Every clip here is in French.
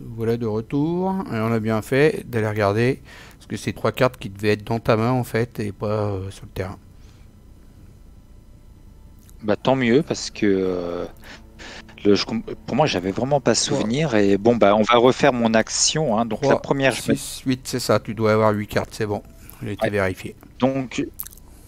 Voilà de retour. Et on a bien fait d'aller regarder. Parce que c'est 3 cartes qui devaient être dans ta main en fait et pas sur le terrain. Bah tant mieux parce que pour moi j'avais vraiment pas 3, souvenir et bon bah on va refaire mon action hein. Donc la 3, première 6, 8, c'est ça. Tu dois avoir 8 cartes, c'est bon. J'ai été ouais. vérifié. Donc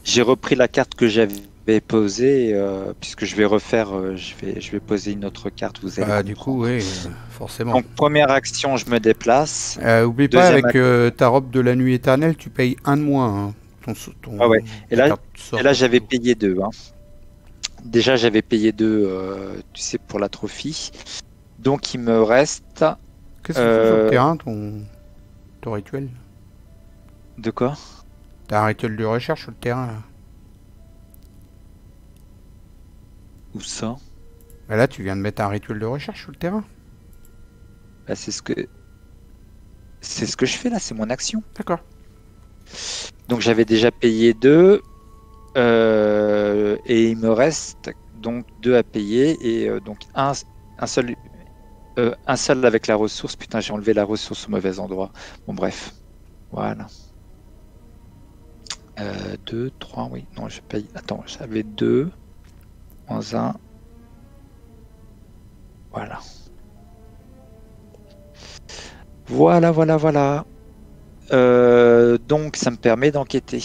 j'ai repris la carte que j'avais posée puisque je vais refaire je vais poser une autre carte, vous allez Bah du coup, comprendre. oui, forcément. Donc première action, je me déplace. Oublie pas, Deuxième avec action, ta robe de la nuit éternelle, tu payes un de moins. Hein. ah ouais. Ta carte Et sort là quand tu j'avais joues. payé 2 hein. Déjà j'avais payé 2 tu sais pour la trophy. Donc il me reste Qu'est-ce qu'il faut sur le euh, terrain, ton rituel? de quoi? T'as un rituel de recherche sur le terrain là. Où ça? Bah là, tu viens de mettre un rituel de recherche sur le terrain. Bah, c'est ce que je fais là, c'est mon action. D'accord. Donc j'avais déjà payé 2 et il me reste donc 2 à payer et donc un seul avec la ressource. Putain, j'ai enlevé la ressource au mauvais endroit. Bon bref, voilà. 2, 3, oui. Non, je paye. Attends, j'avais 2 moins 1. Voilà. Voilà. Donc ça me permet d'enquêter.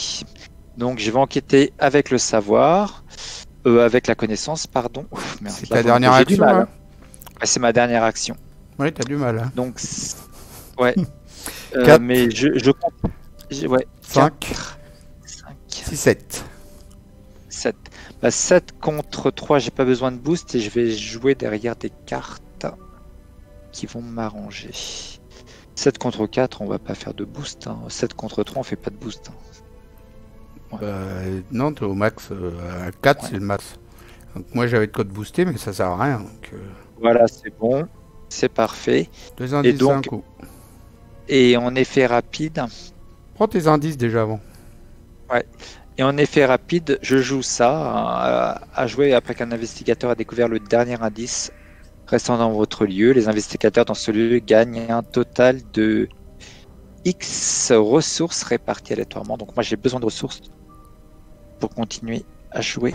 Donc je vais enquêter avec le savoir, avec la connaissance, pardon. Ouf, merde, C'est là, ta dernière j'ai du action, mal. là? Hein. Ouais, c'est ma dernière action. Oui, t'as du mal. Hein. Donc ouais, 4, mais je compte. Ouais, 5, 4, 5, 6, 7. 7. Bah, 7 contre 3, j'ai pas besoin de boost et je vais jouer derrière des cartes qui vont m'arranger. 7 contre 4, on va pas faire de boost. Hein. 7 contre 3, on fait pas de boost. Hein. Ouais. Non, t'es au max. À 4, Ouais. c'est le max. Donc, moi, j'avais de code boosté, mais ça sert à rien. Donc, Voilà, c'est bon, c'est parfait. 2 Et indices d'un donc, coup. et en effet rapide, Prends tes indices déjà avant. ouais. Et en effet rapide, je joue ça à jouer après qu'un investigateur a découvert le dernier indice restant dans votre lieu. Les investigateurs dans ce lieu gagnent un total de X ressources réparties aléatoirement. Donc moi j'ai besoin de ressources pour continuer à jouer.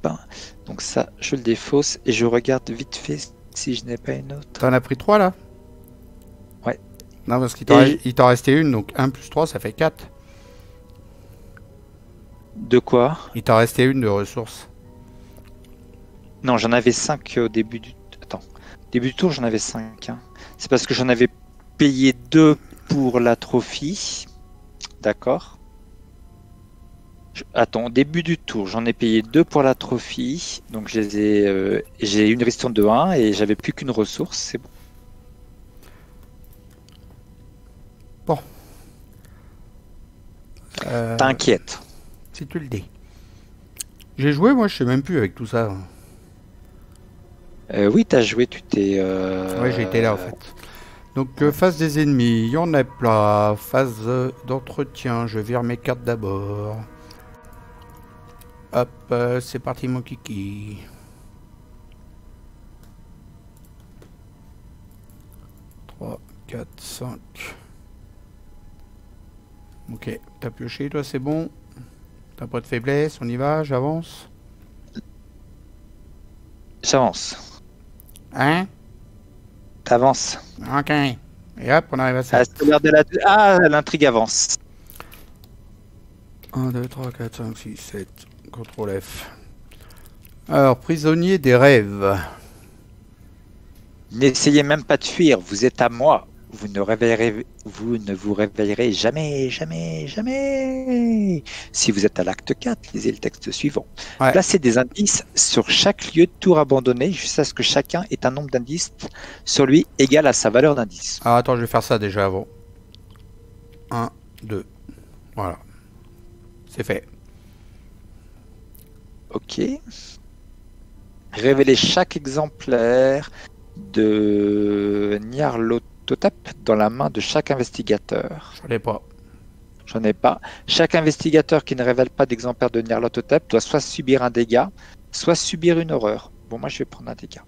Hop. Donc ça, je le défausse et je regarde vite fait si je n'ai pas une autre. T'en as pris 3 là? Ouais. Non, parce qu'il Et t'en restait une, donc 1 plus 3, ça fait 4. de quoi? Il t'en restait une de ressources. Non, j'en avais 5 au début du... Attends. Début du tour, j'en avais 5. Hein. C'est parce que j'en avais payé 2 pour la trophy. D'accord. Attends, au début du tour, j'en ai payé 2 pour la trophy. Donc j'ai une ristourne de 1 et j'avais plus qu'une ressource. C'est bon. Bon. T'inquiète. Si tu le dis. J'ai joué, moi, je sais même plus avec tout ça. Oui, t'as joué, tu t'es... Ouais, j'ai été là en fait. Donc, phase des ennemis, il y en a plein. Phase d'entretien, je vire mes cartes d'abord. Hop, c'est parti mon kiki. Trois, 4, 5. Ok, t'as pioché, toi, c'est bon. T'as pas de faiblesse, on y va, j'avance. J'avance. Hein? T'avances. Ok. Et hop, on arrive à Ah, 7. c'est l'heure de la... Ah, l'intrigue avance. 1, 2, 3, 4, 5, 6, 7. CTRL F. Alors, prisonnier des rêves. N'essayez même pas de fuir, vous êtes à moi. Vous ne vous réveillerez jamais, jamais, jamais. Si vous êtes à l'acte 4, lisez le texte suivant. Ouais. Placez des indices sur chaque lieu de tour abandonné jusqu'à ce que chacun ait un nombre d'indices sur lui égal à sa valeur d'indice. Alors, attends, je vais faire ça déjà avant. 1, 2. Voilà. C'est fait. Ok. Révélez chaque exemplaire de Nyarlathotep dans la main de chaque investigateur. Je l'ai pas. J'en ai pas. Chaque investigateur qui ne révèle pas d'exemplaire de Nyarlathotep doit soit subir un dégât, soit subir une horreur. Bon, moi, je vais prendre un dégât.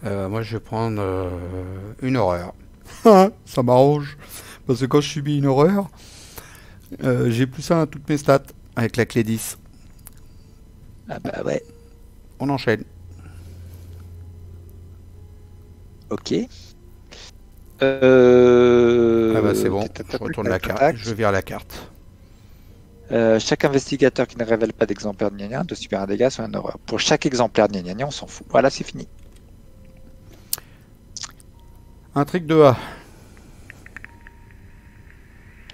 Moi, je vais prendre une horreur. Ça m'arrange. Parce que quand je subis une horreur, j'ai plus ça à toutes mes stats avec la clé 10. Ah bah ouais, On enchaîne. ok. Ah bah c'est bon, Tac, je tac, tac, retourne la tac, tac, carte, tac. je vire la carte. Chaque investigateur qui ne révèle pas d'exemplaire de gna de subir un dégât sur une horreur. Pour chaque exemplaire de gna on s'en fout. Voilà, c'est fini. Intrigue 2A.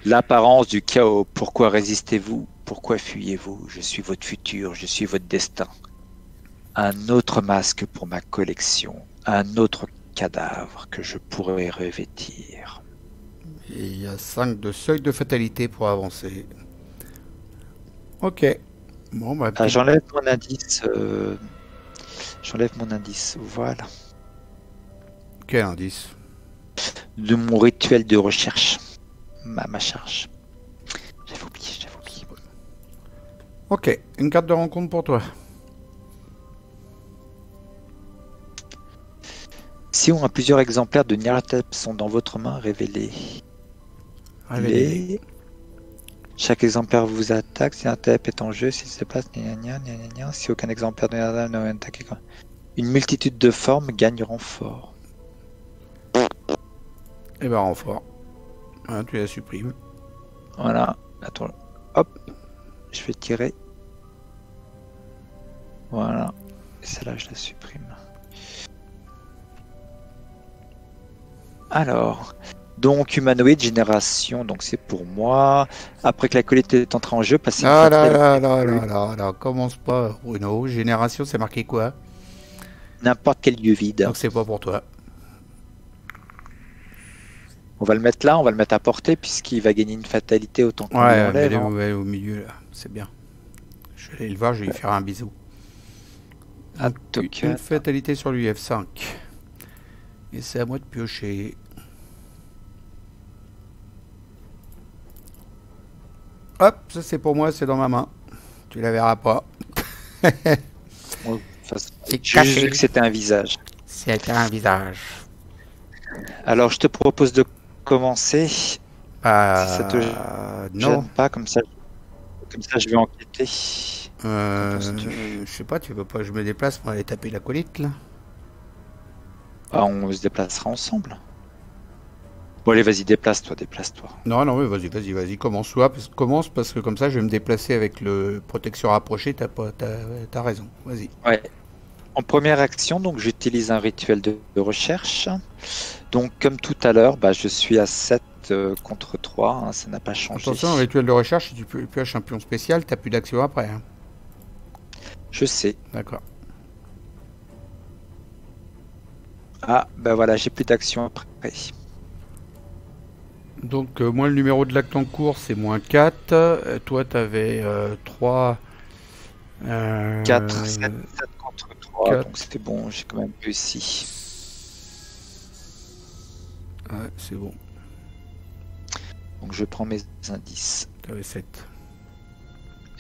L'apparence du chaos. Pourquoi résistez-vous? Pourquoi fuyez-vous? Je suis votre futur, je suis votre destin. Un autre masque pour ma collection. Un autre cadavre que je pourrais revêtir. Et il y a 5 de seuil de fatalité pour avancer. Ok. Bon, bah, Ah, j'enlève mon indice. J'enlève mon indice. Voilà. quel indice? De mon rituel de recherche. Ma charge. J'avais oublié. Ok, une carte de rencontre pour toi. Si on a plusieurs exemplaires de Nyarlathotep sont dans votre main, révélez. Révélez. Chaque exemplaire vous attaque. Si un TEP est en jeu, s'il se passe, si aucun exemplaire de Nyarlathotep n'est attaqué, une multitude de formes gagne renfort. Et bah renfort. Hein, tu la supprimes. Voilà. Attends. Hop. Je vais tirer. Voilà. Et celle-là, je la supprime. Alors. Donc, humanoïde, génération, donc c'est pour moi. Après que la colite est entrée en jeu, passez une Ah là fatalité. là là là là là, commence pas Bruno. Génération, c'est marqué quoi? N'importe quel lieu vide. Donc c'est pas pour toi. On va le mettre là, on va le mettre à portée, puisqu'il va gagner une fatalité autant qu'on lui Ouais, enlève. mets-le Hein. au milieu là, c'est bien. Je vais aller le voir, je vais lui faire un bisou. Un Donc, token. une fatalité sur l'UF5. Et c'est à moi de piocher. Hop, ça c'est pour moi, c'est dans ma main. Tu la verras pas. C'est J'ai caché. juste vu que c'était un visage. C'est un visage. Alors, je te propose de commencer. Ah, Si ça te non. gêne pas, comme ça je vais enquêter. Je sais pas, tu veux pas que je me déplace pour aller taper l'acolyte là? Ah, on se déplacera ensemble. Bon, allez, vas-y, déplace-toi. Non, non, mais vas-y, commence parce que comme ça je vais me déplacer avec le protection rapproché, t'as raison, vas-y. Ouais. En première action, donc j'utilise un rituel de recherche. Donc, comme tout à l'heure, je suis à 7 contre 3, hein, ça n'a pas changé. Attention, un rituel de recherche, si tu pioches un pion spécial, t'as plus d'action après. Hein. Je sais. D'accord. Ah, voilà, j'ai plus d'action après. Donc, moi, le numéro de l'acte en cours, c'est -4. Toi, t'avais 3. 4, 7 contre 3, 4. donc c'était bon, j'ai quand même réussi. Ouais, c'est bon. Donc je prends mes indices. T'avais 7.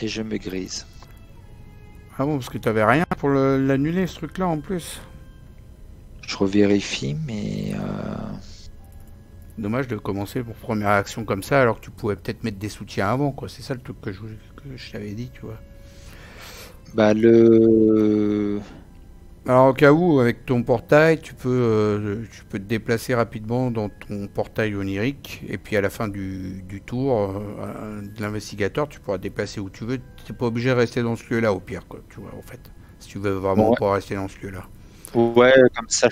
Et je me grise. Ah bon, parce que t'avais rien pour l'annuler, ce truc-là, en plus. Je revérifie, mais... Dommage de commencer pour première action comme ça, alors que tu pouvais peut-être mettre des soutiens avant, quoi. C'est ça le truc que je t'avais dit, tu vois. Alors au cas où, avec ton portail, tu peux te déplacer rapidement dans ton portail onirique, et puis à la fin du tour de l'investigateur, tu pourras te déplacer où tu veux. T'es pas obligé de rester dans ce lieu-là, au pire, quoi, tu vois, en fait. Si tu veux vraiment pas rester dans ce lieu-là. Ouais, comme ça,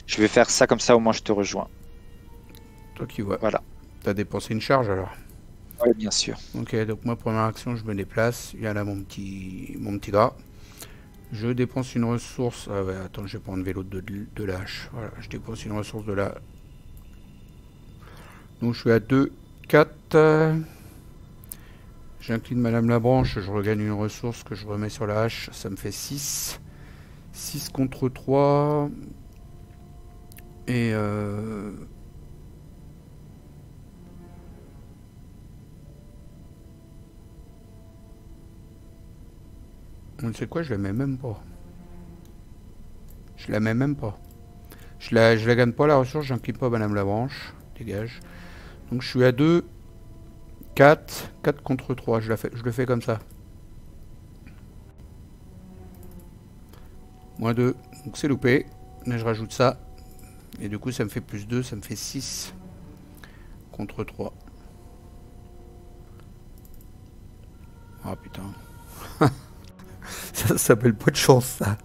je vais faire ça, comme ça, au moins je te rejoins. Toi qui vois. Voilà. T'as dépensé une charge, alors? Oui, bien sûr. Ok, donc moi, première action, je me déplace. Il y a là mon petit gars. Je dépense une ressource. Ah ouais, attends, je vais pas enlever l'autre de la hache. Voilà, je dépense une ressource de la. Donc je suis à 2, 4. J'incline Madame Labranche, je regagne une ressource que je remets sur la hache. Ça me fait 6. 6 contre 3. Et on ne sait quoi, je la mets même pas. Je la mets même pas. je la gagne pas la ressource, j'incline pas Madame la Branche. Dégage. Donc je suis à 2, 4, 4 contre 3, je le fais comme ça. Moins 2, donc c'est loupé. Mais je rajoute ça. Et du coup ça me fait plus 2, ça me fait 6 contre 3. Ah putain. Ça s'appelle pas de chance ça.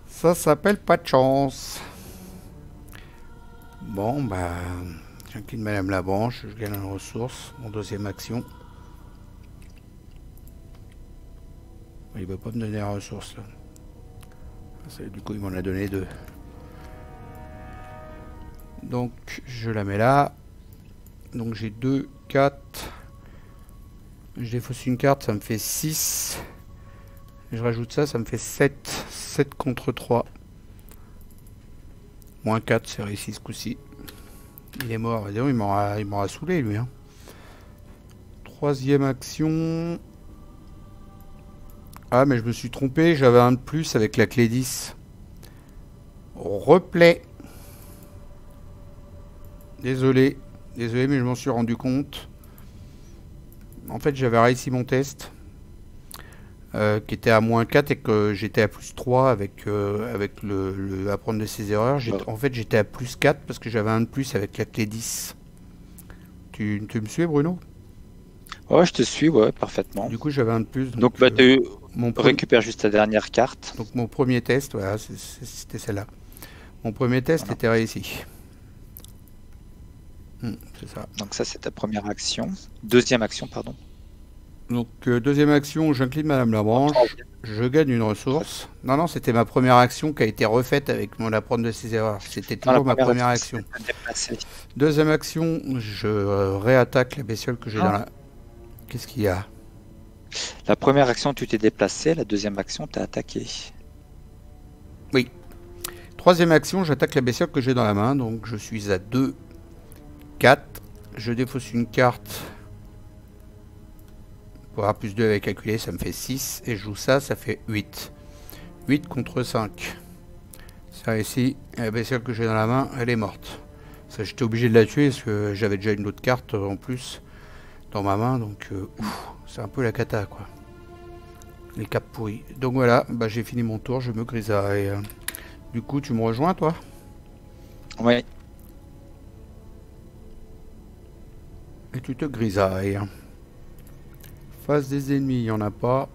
Ça s'appelle pas de chance. Bon bah j'incline Madame la Branche, je gagne une ressource, mon deuxième action. Il va pas me donner la ressource là. Du coup il m'en a donné 2. Donc je la mets là. Donc j'ai 2, 4. Je défausse une carte, ça me fait 6. Et je rajoute ça, ça me fait 7. 7 contre 3. Moins 4, c'est réussi ce coup-ci. Il est mort. Il m'aura saoulé lui. Hein. Troisième action. Ah mais je me suis trompé, j'avais un de plus avec la clé 10. Replay. Désolé. Désolé mais je m'en suis rendu compte. En fait j'avais réussi mon test. Qui était à moins 4 et que j'étais à plus 3 avec le apprendre de ses erreurs. En fait j'étais à plus 4 parce que j'avais un de plus avec la clé 10. Tu me suis Bruno? Ouais, je te suis, ouais, parfaitement. Du coup j'avais un de plus. Donc bah, tu récupères juste ta dernière carte. Donc mon premier test, voilà, c'était celle-là. Mon premier test était réussi. C'est ça. Donc ça c'est ta première action. Deuxième action, pardon. Donc deuxième action, j'incline Madame la Branche, je gagne une ressource. Non, non, c'était ma première action qui a été refaite avec mon apprendre de ses erreurs. C'était toujours ma première action. Deuxième action, je réattaque la bestiole que j'ai dans la... Qu'est-ce qu'il y a? La première action, tu t'es déplacé. La deuxième action, tu as attaqué. Oui. Troisième action, j'attaque la bestiole que j'ai dans la main. Donc je suis à 2, 4. Je défausse une carte. Pour avoir plus 2 avec calculé, ça me fait 6. Et je joue ça, ça fait 8. 8 contre 5. Ça ici, la bestiole que j'ai dans la main, elle est morte. Ça, j'étais obligé de la tuer parce que j'avais déjà une autre carte en plus dans ma main. Donc, c'est un peu la cata, quoi. Les capes pourris. Donc voilà, bah, j'ai fini mon tour, je me grisaille. Du coup, tu me rejoins, toi? Ouais. Et tu te grisailles. Face des ennemis, il n'y en a pas.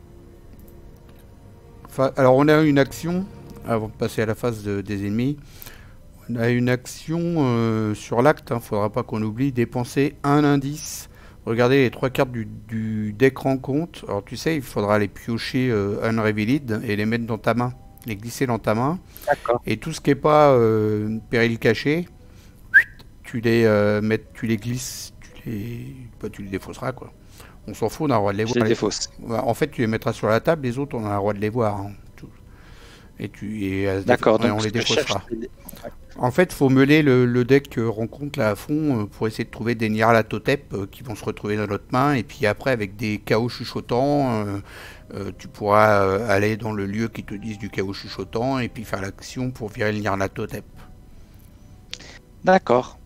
Alors on a une action, avant de passer à la phase des ennemis, on a une action sur l'acte, il ne faudra pas qu'on oublie, dépenser un indice. Regardez les 3 cartes du deck rencontre. Alors tu sais, il faudra les piocher unrevealed et les mettre dans ta main, les glisser dans ta main. Et tout ce qui n'est pas péril caché, tu les glisses, tu les défausseras quoi. On s'en fout, on a le droit de les voir. Je les défausse. En fait, tu les mettras sur la table, les autres, on a le droit de les voir. Hein. D'accord, donc on les défaussera. En fait, il faut meuler le deck rencontre là à fond pour essayer de trouver des Nyarlathotep qui vont se retrouver dans notre main. Et puis après, avec des chaos chuchotants, tu pourras aller dans le lieu qui te disent du chaos chuchotant et puis faire l'action pour virer le Nyarlathotep. D'accord.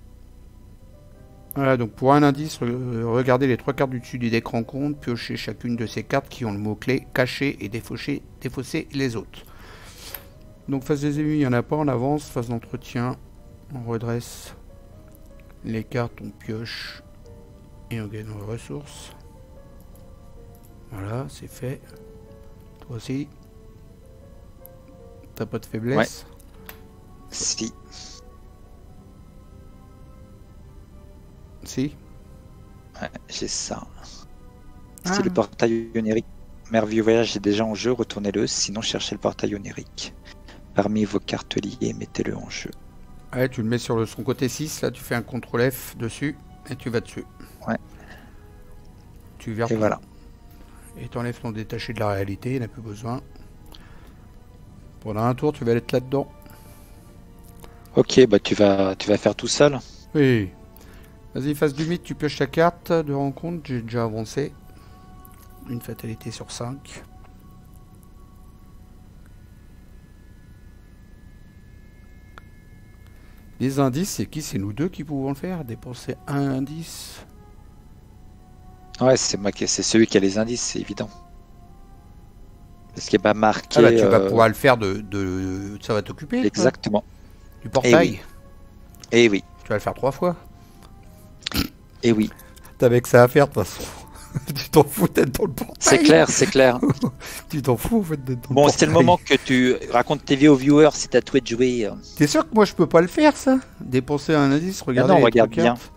Voilà, donc pour un indice, regardez les 3 cartes du dessus du deck rencontre, piochez chacune de ces cartes qui ont le mot-clé cacher et défausser les autres. Donc face des ennemis, il n'y en a pas, on avance, phase d'entretien, on redresse les cartes, on pioche et on gagne nos ressources. Voilà, c'est fait. Toi aussi. T'as pas de faiblesse? Ouais. Si. Si. Ouais, j'ai ça. Si le portail onirique Merveilleux Voyage est déjà en jeu, retournez-le, sinon cherchez le portail onirique. Parmi vos cartes liées, mettez-le en jeu. Ouais, tu le mets sur son côté 6, là tu fais un CTRL F dessus et tu vas dessus. Ouais. Tu verras. Et voilà. Et t'enlèves ton détaché de la réalité, il n'a plus besoin. Pendant un tour, tu vas être là-dedans. Ok, bah tu vas faire tout seul. Oui. Vas-y, phase du mythe, tu pioches ta carte de rencontre, j'ai déjà avancé. Une fatalité sur 5. Les indices, c'est qui? C'est nous deux qui pouvons le faire. Dépenser un indice. Ouais, c'est moi c'est celui qui a les indices, c'est évident. Parce qu'il n'est pas marqué. Ah bah tu vas pouvoir le faire ça va t'occuper. Toi, exactement. du portail. Et oui. Tu vas le faire 3 fois. Et oui. T'avais que ça à faire de toute façon. Tu t'en fous d'être dans le portail. C'est clair, c'est clair. Tu t'en fous en fait d'être dans le Bon, portail. c'est le moment que tu racontes tes vies aux viewers si t'as tout de jouer. T'es sûr que moi je peux pas le faire ça? Dépenser un indice, regarder non, les regarde trois bien. cartes.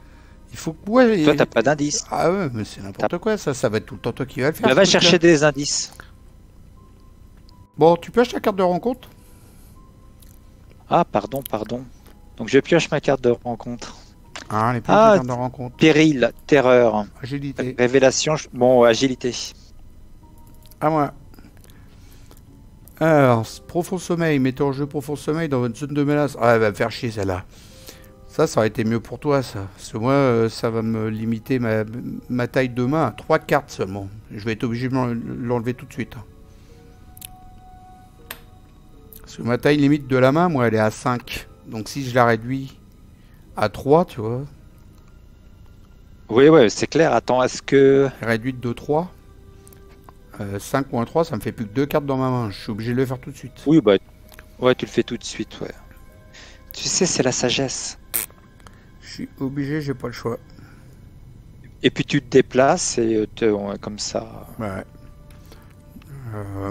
Il faut que ouais. Toi, t'as pas d'indice. Ah ouais, mais c'est n'importe quoi ça. Ça va être tout le temps toi qui vas le faire. Bah, va ce truc-là. chercher des indices. Bon, tu pioches ta carte de rencontre? Ah, pardon. Donc je pioche ma carte de rencontre. Ah, les Ah, cartes de rencontre. Péril, terreur, Agilité. révélation, bon, agilité. À moi. Alors, profond sommeil. Mettez en jeu profond sommeil dans votre zone de menace. Ah, elle va me faire chier celle-là. Ça aurait été mieux pour toi, ça. Parce que moi, ça va me limiter ma taille de main à 3 cartes seulement. Je vais être obligé de l'enlever tout de suite. Parce que ma taille limite de la main, moi, elle est à 5. Donc si je la réduis à 3, tu vois. Oui, ouais, c'est clair. Attends, est-ce que... Réduite de 3. 5 moins 3, ça me fait plus que 2 cartes dans ma main. Je suis obligé de le faire tout de suite. Oui, bah... Ouais, tu le fais tout de suite, ouais. Tu sais, c'est la sagesse. Je suis obligé, j'ai pas le choix. Et puis tu te déplaces et comme ça... Ouais.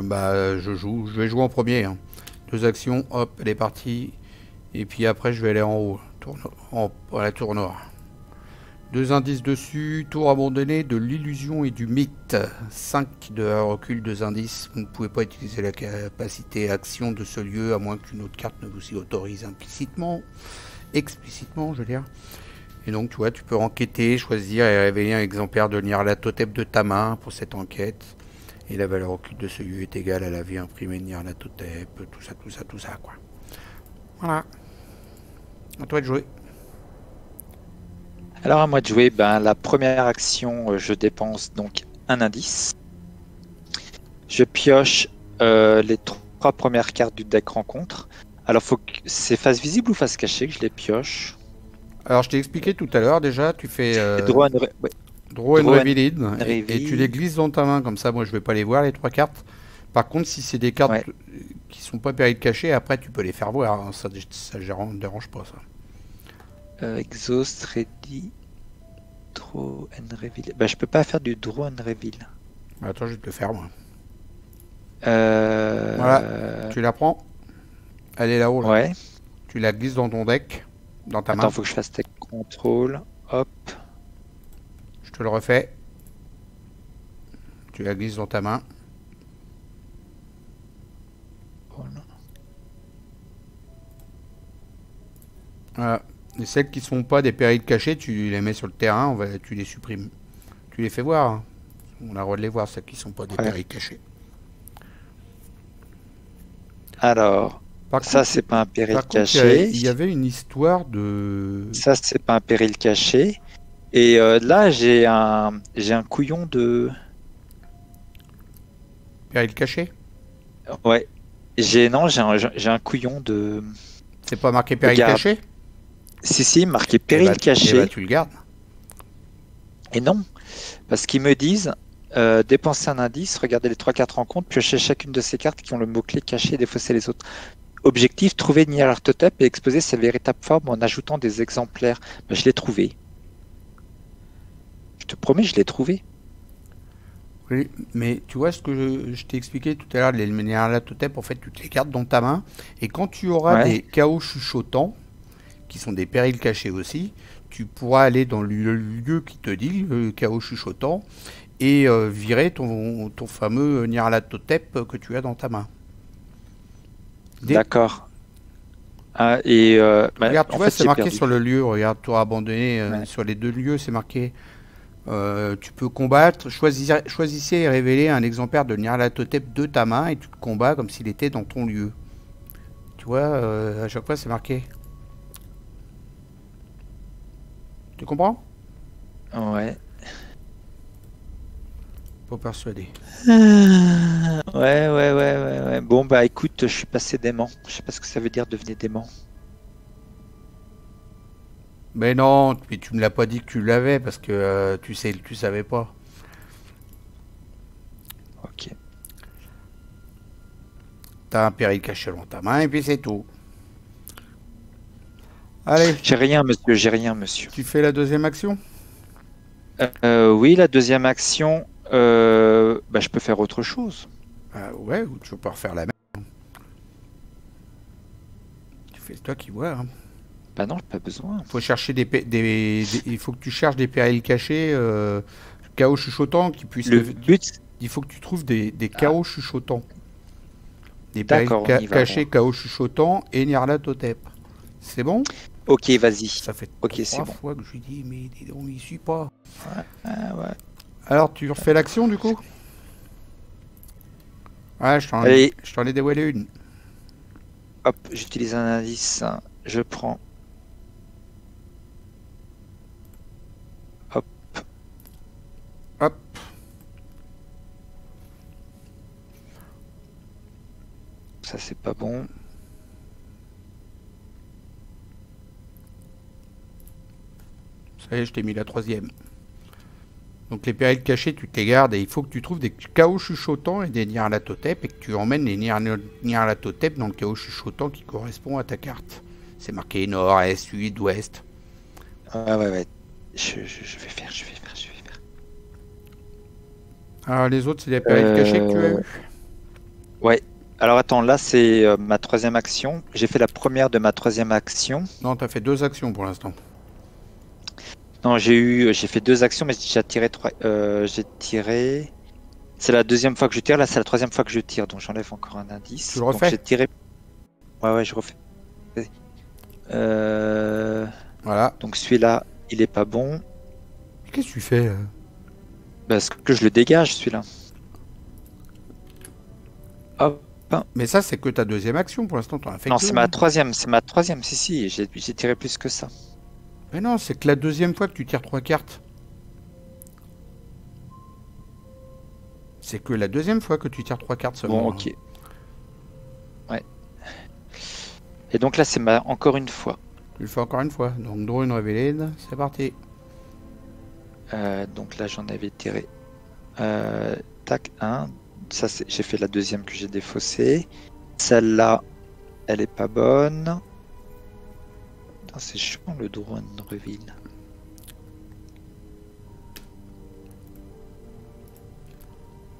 Bah, je vais jouer en premier. Hein. 2 actions, hop, elle est partie. Et puis après, je vais aller en haut. À la tour nord. 2 indices dessus. Tour abandonnée de l'illusion et du mythe. 5 de recul, 2 indices. Vous ne pouvez pas utiliser la capacité action de ce lieu, à moins qu'une autre carte ne vous y autorise implicitement. Explicitement, je veux dire. Et donc, tu vois, tu peux enquêter, choisir et révéler un exemplaire de Nyarlathotep de ta main pour cette enquête. Et la valeur occulte de ce lieu est égale à la vie imprimée de Nyarlathotep, tout ça, quoi. Voilà. À toi de jouer. Alors à moi de jouer, ben, la première action, je dépense donc un indice. Je pioche les 3 premières cartes du deck rencontre. Alors faut que c'est face visible ou face cachée que je les pioche. Alors, je t'ai expliqué tout à l'heure, déjà, tu fais Draw and Draw and Reveal It, et Reveal. tu les glisses dans ta main, comme ça, moi, je vais pas les voir, les 3 cartes. Par contre, si c'est des cartes Ouais. qui sont pas péril cachées, après, tu peux les faire voir, hein. Ça ne dérange pas, ça. Exhaust, ready, draw and reveal. Bah, je peux pas faire du draw and reveal. Attends, je vais te le faire, moi. Euh... Voilà. Tu la prends. Elle est là-haut, là. Ouais. Tu la glisses dans ton deck, dans ta Attends, main. faut que je fasse tech control. Hop. Je te le refais. Tu la glisses dans ta main. Voilà. Voilà. Et celles qui ne sont pas des périls cachés, tu les mets sur le terrain, tu les supprimes. Tu les fais voir. Hein. On a le droit de les voir, celles qui ne sont pas des périls cachés. Alors, Par ça contre, c'est pas un péril par contre, caché. il y avait une histoire de... Ça c'est pas un péril caché. Et là j'ai un couillon de... Péril caché? Ouais. J'ai un couillon de... C'est pas marqué péril Garde. caché? Si, marqué péril caché. Eh ben, tu le gardes. Et non, parce qu'ils me disent dépenser un indice, regarder les 3-4 rencontres, piocher chacune de ces cartes qui ont le mot-clé caché et défausser les autres. Objectif, trouver Nyarlathotep et exposer sa véritable forme en ajoutant des exemplaires. Ben, je l'ai trouvé. Je te promets, je l'ai trouvé. Oui, mais tu vois ce que je t'ai expliqué tout à l'heure, les Nyarlathotep, en fait, tu te les gardes dans ta main, et quand tu auras des chaos chuchotants, qui sont des périls cachés aussi, tu pourras aller dans le lieu qui te dit, le chaos chuchotant, et virer ton fameux Nyarlathotep que tu as dans ta main. D'accord. Ah, et regarde, tu vois, c'est marqué perdu. sur le lieu, regarde, tour abandonné, sur les 2 lieux, c'est marqué. Tu peux combattre, choisissez et révéler un exemplaire de Nyarlathotep de ta main, et tu te combats comme s'il était dans ton lieu. Tu vois, à chaque fois, c'est marqué. Tu comprends? Ouais. Pas persuadé. Ouais. Bon, bah écoute, je suis passé dément. Je sais pas ce que ça veut dire devenir dément. Mais non, mais tu me l'as pas dit que tu l'avais parce que tu savais pas. Ok. T'as un péril caché dans ta main et puis c'est tout. Allez, J'ai rien, monsieur, j'ai rien, monsieur. tu fais la deuxième action? Oui, la deuxième action, bah, je peux faire autre chose. Ouais, ou tu peux refaire la même. Tu fais c'est toi qui vois. Hein. Bah non, pas besoin. Faut chercher il faut que tu cherches des périls cachés, chaos chuchotants qui puissent. Le but, Il faut que tu trouves des chaos chuchotants. Des périls d'accord, on y va. cachés, chaos chuchotants et Nyarlathotep. C'est bon? Ok, vas-y. Ça fait Ok, c'est 3 bon. fois que je lui dis, mais dis donc, il suit pas. Ah, ouais. Alors, tu refais l'action du coup? Ouais, Allez, je t'en ai dévoilé une. hop, j'utilise un indice. Je prends. Hop, Hop. ça c'est pas bon. Ça y est, je t'ai mis la troisième. Donc les périls cachés, tu te les gardes et il faut que tu trouves des chaos chuchotants et des Nyarlathotep et que tu emmènes les Nyarlathotep dans le chaos chuchotant qui correspond à ta carte. C'est marqué nord, est, sud, ouest. Ouais. Je vais faire. Alors les autres, c'est des périls cachés que tu as eu. Ouais. Alors attends, là c'est ma troisième action. J'ai fait la première de ma troisième action. Non, t'as fait 2 actions pour l'instant. Non, j'ai fait 2 actions, mais j'ai tiré 3. J'ai tiré. C'est la deuxième fois que je tire. Là, c'est la troisième fois que je tire, donc j'enlève encore un indice. Tu le Donc refais? j'ai tiré. Ouais, je refais. Voilà. Donc celui-là, il est pas bon. Qu'est-ce que tu fais? Parce que je le dégage, celui-là. Hop. Mais ça, c'est que ta deuxième action. Pour l'instant, t'en as fait Non, que, c'est hein. ma troisième. C'est ma troisième. Si, j'ai tiré plus que ça. Mais non, c'est que la deuxième fois que tu tires 3 cartes. C'est que la deuxième fois que tu tires 3 cartes seulement. Bon, ok. Ouais. Et donc là, c'est encore une fois. Tu le fais encore une fois. Donc, drone révélée, c'est parti. Donc là, j'en avais tiré. Tac, 1. Ça, j'ai fait la deuxième que j'ai défaussée. Celle-là, elle est pas bonne. C'est chiant le drone reveal.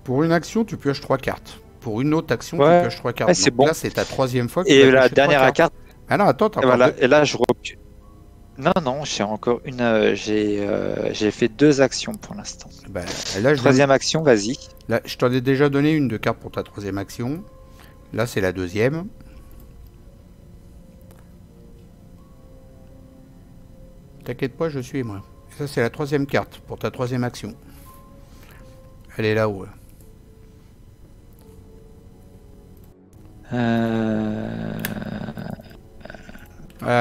Pour une action, tu pioches 3 cartes. Pour une autre action, Ouais, tu pioches 3 cartes. ouais, c'est Donc bon. là, c'est ta troisième fois que Et tu vas la piocher 3 dernière cartes. carte. Ah non, attends, t'as Et, encore voilà. deux. Et là, je repioche. Non, j'ai encore une. J'ai fait 2 actions pour l'instant. Bah, là, Troisième action, vas-y. là, je t'en ai déjà donné une de carte pour ta troisième action. Là, c'est la deuxième. T'inquiète pas, je suis moi. Et ça, c'est la troisième carte pour ta troisième action. Elle est là-haut. Ah,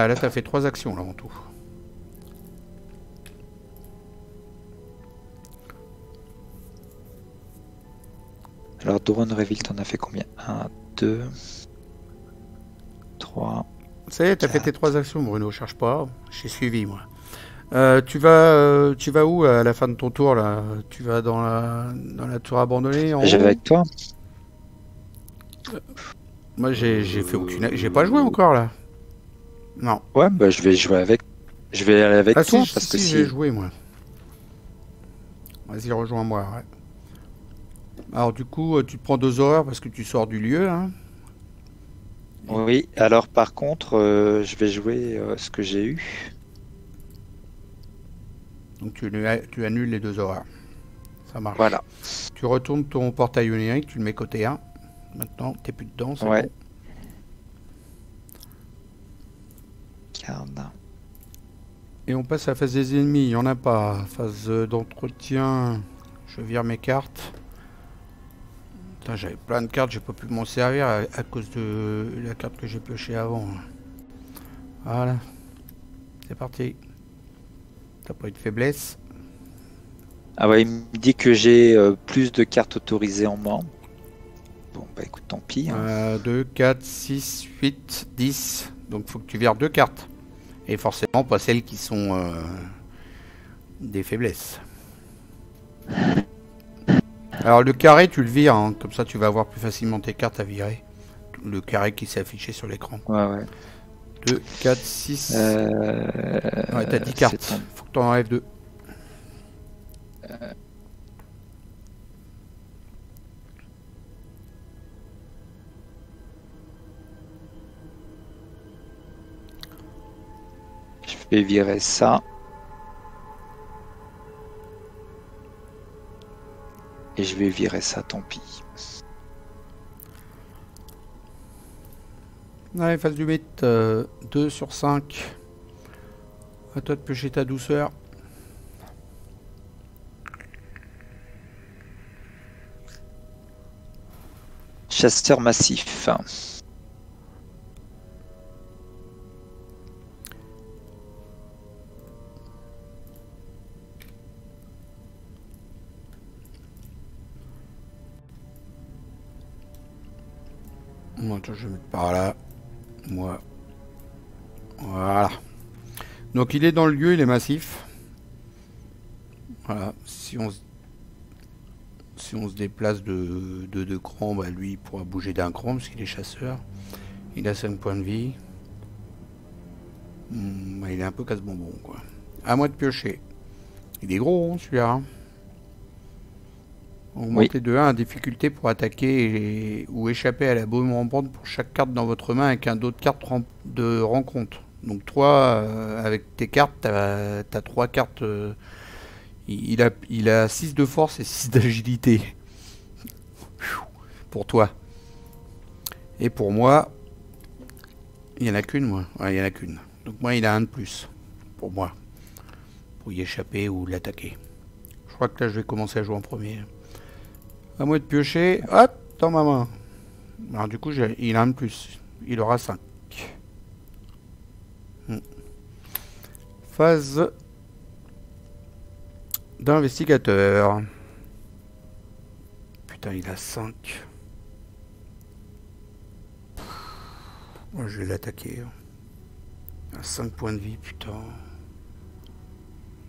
là, t'as fait 3 actions là en tout. Alors, drone reveal, t'en as fait combien? 1, 2, 3. Ça y est, t'as fait tes 3 actions, Bruno. Cherche pas. J'ai suivi moi. Tu vas où à la fin de ton tour là? Tu vas dans la tour abandonnée en J'avais haut? avec toi. Moi, j'ai fait aucune. J'ai pas joué encore là. Non. Ouais, bah je vais jouer avec. Je vais aller avec Ah toi si, parce que si, j'ai joué moi. Vas-y, rejoins-moi. Ouais. Alors du coup, tu te prends 2 horreurs parce que tu sors du lieu. Hein. Oui, alors par contre, je vais jouer ce que j'ai eu. Donc tu annules les 2 horreurs. Ça marche. Voilà. Tu retournes ton portail onirique, tu le mets côté 1. Maintenant, t'es plus dedans, c'est Ouais. bon. Garde. Et on passe à la phase des ennemis. Il n'y en a pas. Phase d'entretien. Je vire mes cartes. Putain, j'avais plein de cartes, j'ai pas pu m'en servir à cause de la carte que j'ai piochée avant. Voilà. C'est parti. T'as pas eu de faiblesse. Ah ouais, il me dit que j'ai plus de cartes autorisées en main. Bon, bah écoute, tant pis. Hein. 2, 4, 6, 8, 10. Donc faut que tu vires 2 cartes. Et forcément pas celles qui sont des faiblesses. Alors le carré tu le vires, hein, comme ça tu vas avoir plus facilement tes cartes à virer. Le carré qui s'est affiché sur l'écran. Ouais. 2, 4, 6. Ouais, t'as 10 cartes. Faut que t'en enlèves 2. Je vais virer ça. Et je vais virer ça, tant pis. Allez, phase du mythe. 2 sur 5. À toi de piocher ta douceur. Chasseur massif. Bon, attends, je vais mettre par là. Moi. Voilà. Donc il est dans le lieu, il est massif. Voilà. Si on se déplace de 2 crans, bah lui il pourra bouger d'un cran parce qu'il est chasseur. Il a 5 points de vie. Bah, il est un peu casse-bonbon quoi. À moi de piocher. Il est gros hein, celui-là. Hein. Augmentez de 1 à difficulté pour attaquer ou échapper à la baume rampante pour chaque carte dans votre main avec un dos de cartes de rencontre. Donc 3 avec tes cartes, t'as 3 cartes. Il a 6 de force et 6 d'agilité. Pour toi. Et pour moi, il n'y en a qu'une moi. Ouais, il n'y en a qu'une. Donc moi il a 1 de plus. Pour moi. Pour y échapper ou l'attaquer. Je crois que là je vais commencer à jouer en premier. À moi de piocher, hop, dans ma main. Alors du coup, il a un de plus. Il aura 5. Phase d'investigateur. Putain, il a 5. Moi, je vais l'attaquer. Il a 5 points de vie, putain.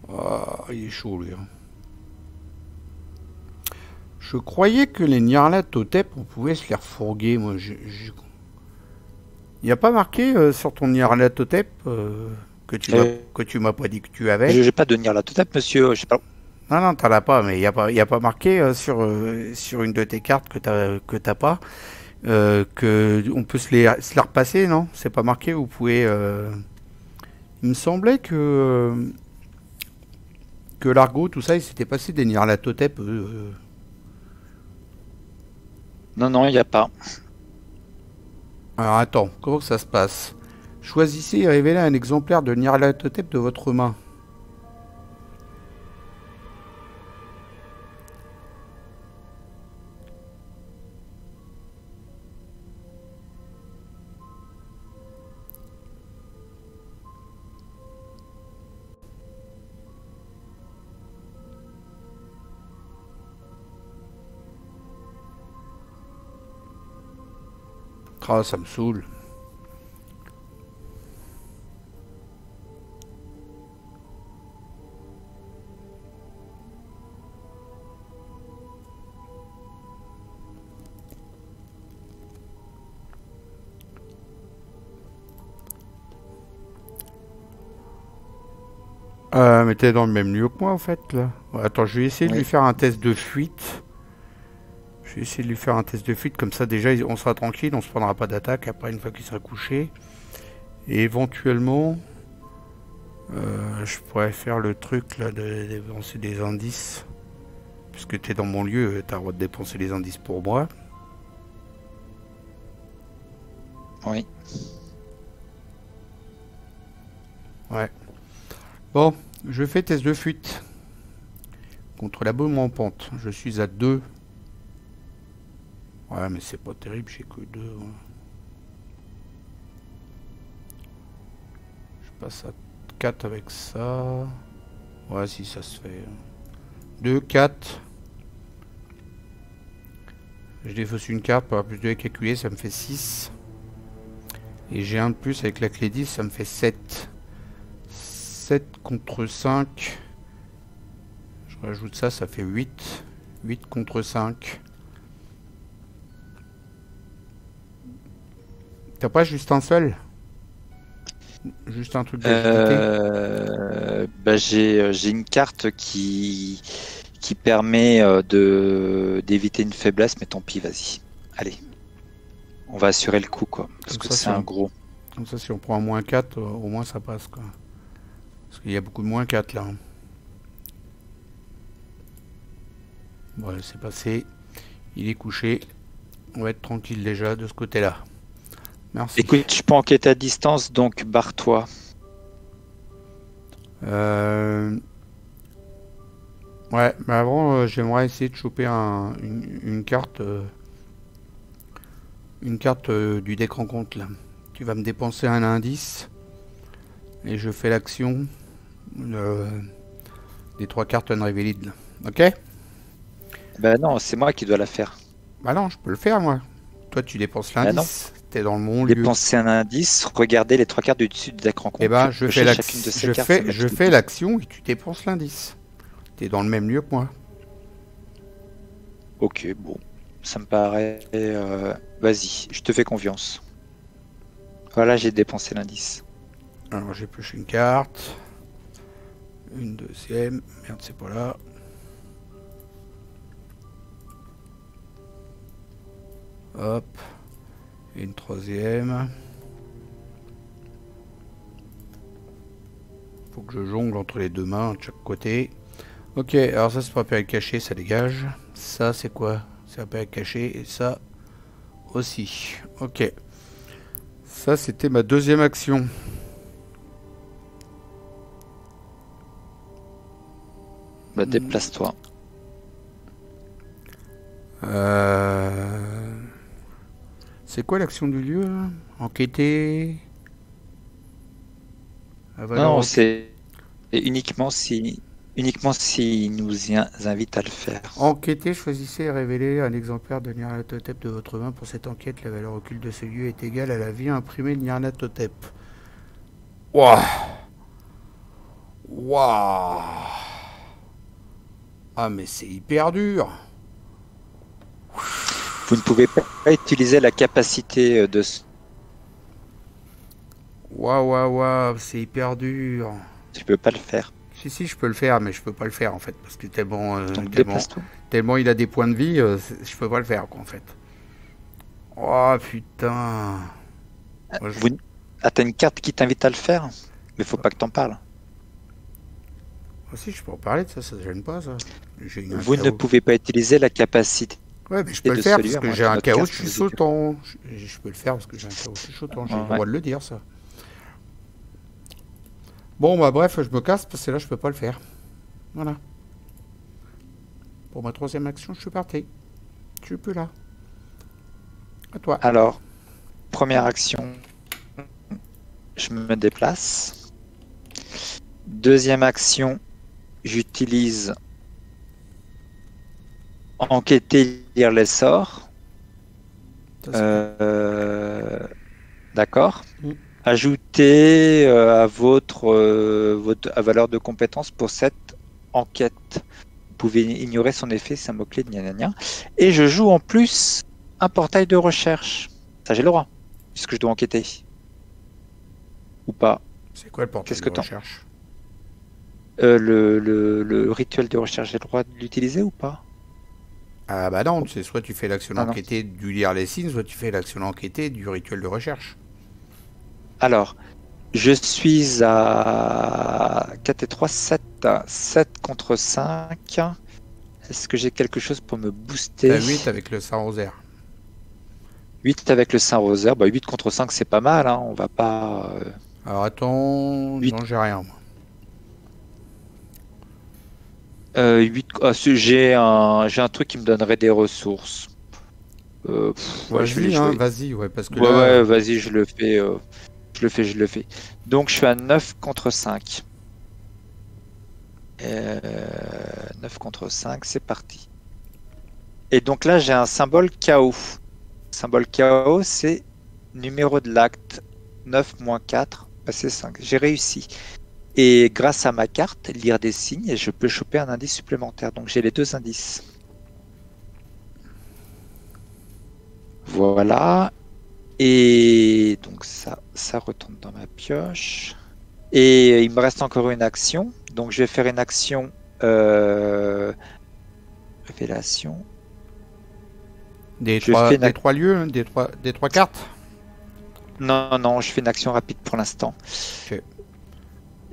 Oh, il est chaud, lui. Je croyais que les Nyarlathotep, on pouvait se les refourguer. Moi, il n'y a pas marqué sur ton Nyarlathotep que tu m'as pas dit que tu avais. J'ai pas de Nyarlathotep, monsieur. Je sais pas. Non, t'en as pas, mais il y a pas marqué sur une de tes cartes que t'as pas. Que on peut se les repasser, non? C'est pas marqué. Vous pouvez. Il me semblait que l'argot, tout ça, il s'était passé des Nyarlathotep. Non, il n'y a pas. Alors attends, comment ça se passe? Choisissez et révélez un exemplaire de Nyarlathotep de votre main. Ah, ça me saoule. Mais t'es dans le même lieu que moi en fait là. Ouais, attends, je vais essayer de lui faire un test de fuite. Je vais essayer de lui faire un test de fuite, comme ça déjà on sera tranquille, on se prendra pas d'attaque après une fois qu'il sera couché. Et éventuellement, je pourrais faire le truc là de dépenser des indices. Puisque tu es dans mon lieu, tu as le droit de dépenser les indices pour moi. Oui. Ouais. Bon, je fais test de fuite. Contre la baume rampante. Je suis à 2. Ouais, mais c'est pas terrible, j'ai que 2. Ouais. Je passe à 4 avec ça. Ouais, si ça se fait. 2, 4. Je défausse une carte, pour avoir plus de calculé, ça me fait 6. Et j'ai un de plus avec la clé 10, ça me fait 7. 7 contre 5. Je rajoute ça, ça fait 8. 8 contre 5. T'as pas juste un seul? Juste un truc d'agilité? J'ai une carte qui permet d'éviter une faiblesse, mais tant pis, vas-y. Allez. On va assurer le coup, quoi. Parce que c'est un gros. Comme ça, si on prend un moins 4, au moins ça passe, quoi. Parce qu'il y a beaucoup de moins 4 là. Voilà, c'est passé. Il est couché. On va être tranquille déjà de ce côté-là. Merci. Écoute, je peux enquêter à distance, donc barre-toi. Ouais, mais avant, j'aimerais essayer de choper une carte. Une carte du deck rencontre là. Tu vas me dépenser un indice. Et je fais l'action des 3 cartes unrevealed là. Ok? Ben non, c'est moi qui dois la faire. Bah non, je peux le faire moi. Toi tu dépenses l'indice. T'es dans le bon lieu. Dépenser un indice, regardez les 3 cartes du dessus du deck rencontre. Et bah je fais l'action et tu dépenses l'indice. T'es dans le même lieu que moi. Ok, bon. Ça me paraît... Vas-y, je te fais confiance. Voilà, j'ai dépensé l'indice. Alors j'épluche une carte. Une deuxième. Merde, c'est pas là. Hop. Et une troisième. Faut que je jongle entre les deux mains de chaque côté. Ok, alors ça c'est pas période cachée, ça dégage. Ça c'est quoi? C'est un période cachée et ça aussi. Ok. Ça c'était ma deuxième action. Bah déplace-toi. C'est quoi l'action du lieu là? Enquêter? Non, c'est uniquement si nous invite à le faire. Enquêter, choisissez et révélez un exemplaire de Nyarlathotep de votre main. Pour cette enquête, la valeur occulte de ce lieu est égale à la vie imprimée de Nyarlathotep. Waouh! Waouh! Ah mais c'est hyper dur! Vous ne pouvez pas utiliser la capacité de... Waouh, c'est hyper dur. Tu peux pas le faire. Si, je peux le faire, mais je peux pas le faire en fait. Parce que tellement il a des points de vie, je peux pas le faire quoi, en fait. Oh putain. T'as une carte qui t'invite à le faire, mais faut pas que t'en parles. Si, je peux en parler de ça, ça ne gêne pas ça. Vous ne pouvez pas utiliser la capacité. Ouais, mais je peux le faire parce que j'ai un chaos chuchotant. Je peux le faire parce que j'ai un chaos chuchotant. J'ai le droit de le dire, ça. Bon, bah bref, je me casse parce que là, je peux pas le faire. Voilà. Pour ma troisième action, je suis parti. Je suis plus là. À toi. Alors, première action, je me déplace. Deuxième action, j'utilise enquêter, lire les sorts. D'accord. Ajoutez à votre valeur de compétence pour cette enquête. Vous pouvez ignorer son effet, c'est un mot-clé de gna. Et je joue en plus un portail de recherche. Ça, j'ai le droit, puisque je dois enquêter. Ou pas. C'est quoi le portail de recherche? Le rituel de recherche, j'ai le droit de l'utiliser ou pas? Ah bah non, c'est soit tu fais l'action d'enquêter du lire les signes, soit tu fais l'action d'enquêter du rituel de recherche. Alors, je suis à 4 et 3, 7. 7 contre 5. Est-ce que j'ai quelque chose pour me booster? 8 avec le Saint-Rosaire. 8 avec le Saint-Rosaire. Bah, 8 contre 5, c'est pas mal. Hein. On va pas... Alors attends... 8. Non, j'ai rien, moi. 8... j'ai un truc qui me donnerait des ressources. Vas-y, ouais, parce que ouais, vas-y, je le fais. Je le fais. Donc, je suis à 9 contre 5. 9 contre 5, c'est parti. Et donc là, j'ai un symbole chaos. Symbole chaos, c'est numéro de l'acte. 9 moins 4, c'est 5. J'ai réussi. Et grâce à ma carte, lire des signes, et je peux choper un indice supplémentaire. Donc j'ai les 2 indices. Voilà. Et donc ça retourne dans ma pioche. Et il me reste encore une action. Donc je vais faire une action révélation. Des Je fais une trois lieux, hein, des trois cartes. Non, non, je fais une action rapide pour l'instant. Ok.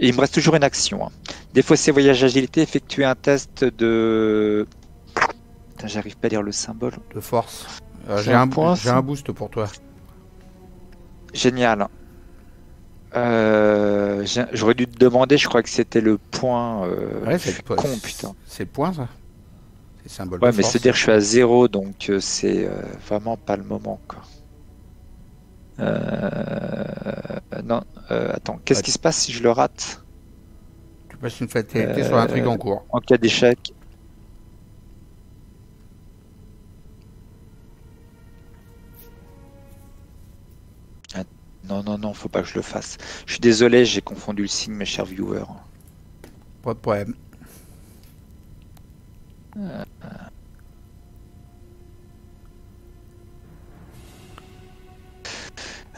Et il me reste toujours une action. Hein. Défausser voyage agilité, effectuer un test de... Putain, j'arrive pas à lire le symbole. De force. C'est J'ai un un, point, j'ai ça un boost pour toi. Génial. J'aurais dû te demander, je crois que c'était le point. Ouais, Je suis con, putain. C'est le point, ça. C'est symbole Ouais, de mais force. se dire que je suis à 0, donc c'est vraiment pas le moment, quoi. Non, attends, qu'est-ce qui se passe si je le rate Tu passes une fatalité sur l'intrigue en cours. en cas d'échec? Ah, non, non, non, faut pas que je le fasse. Je suis désolé, j'ai confondu le signe, mes chers viewers. Pas de problème.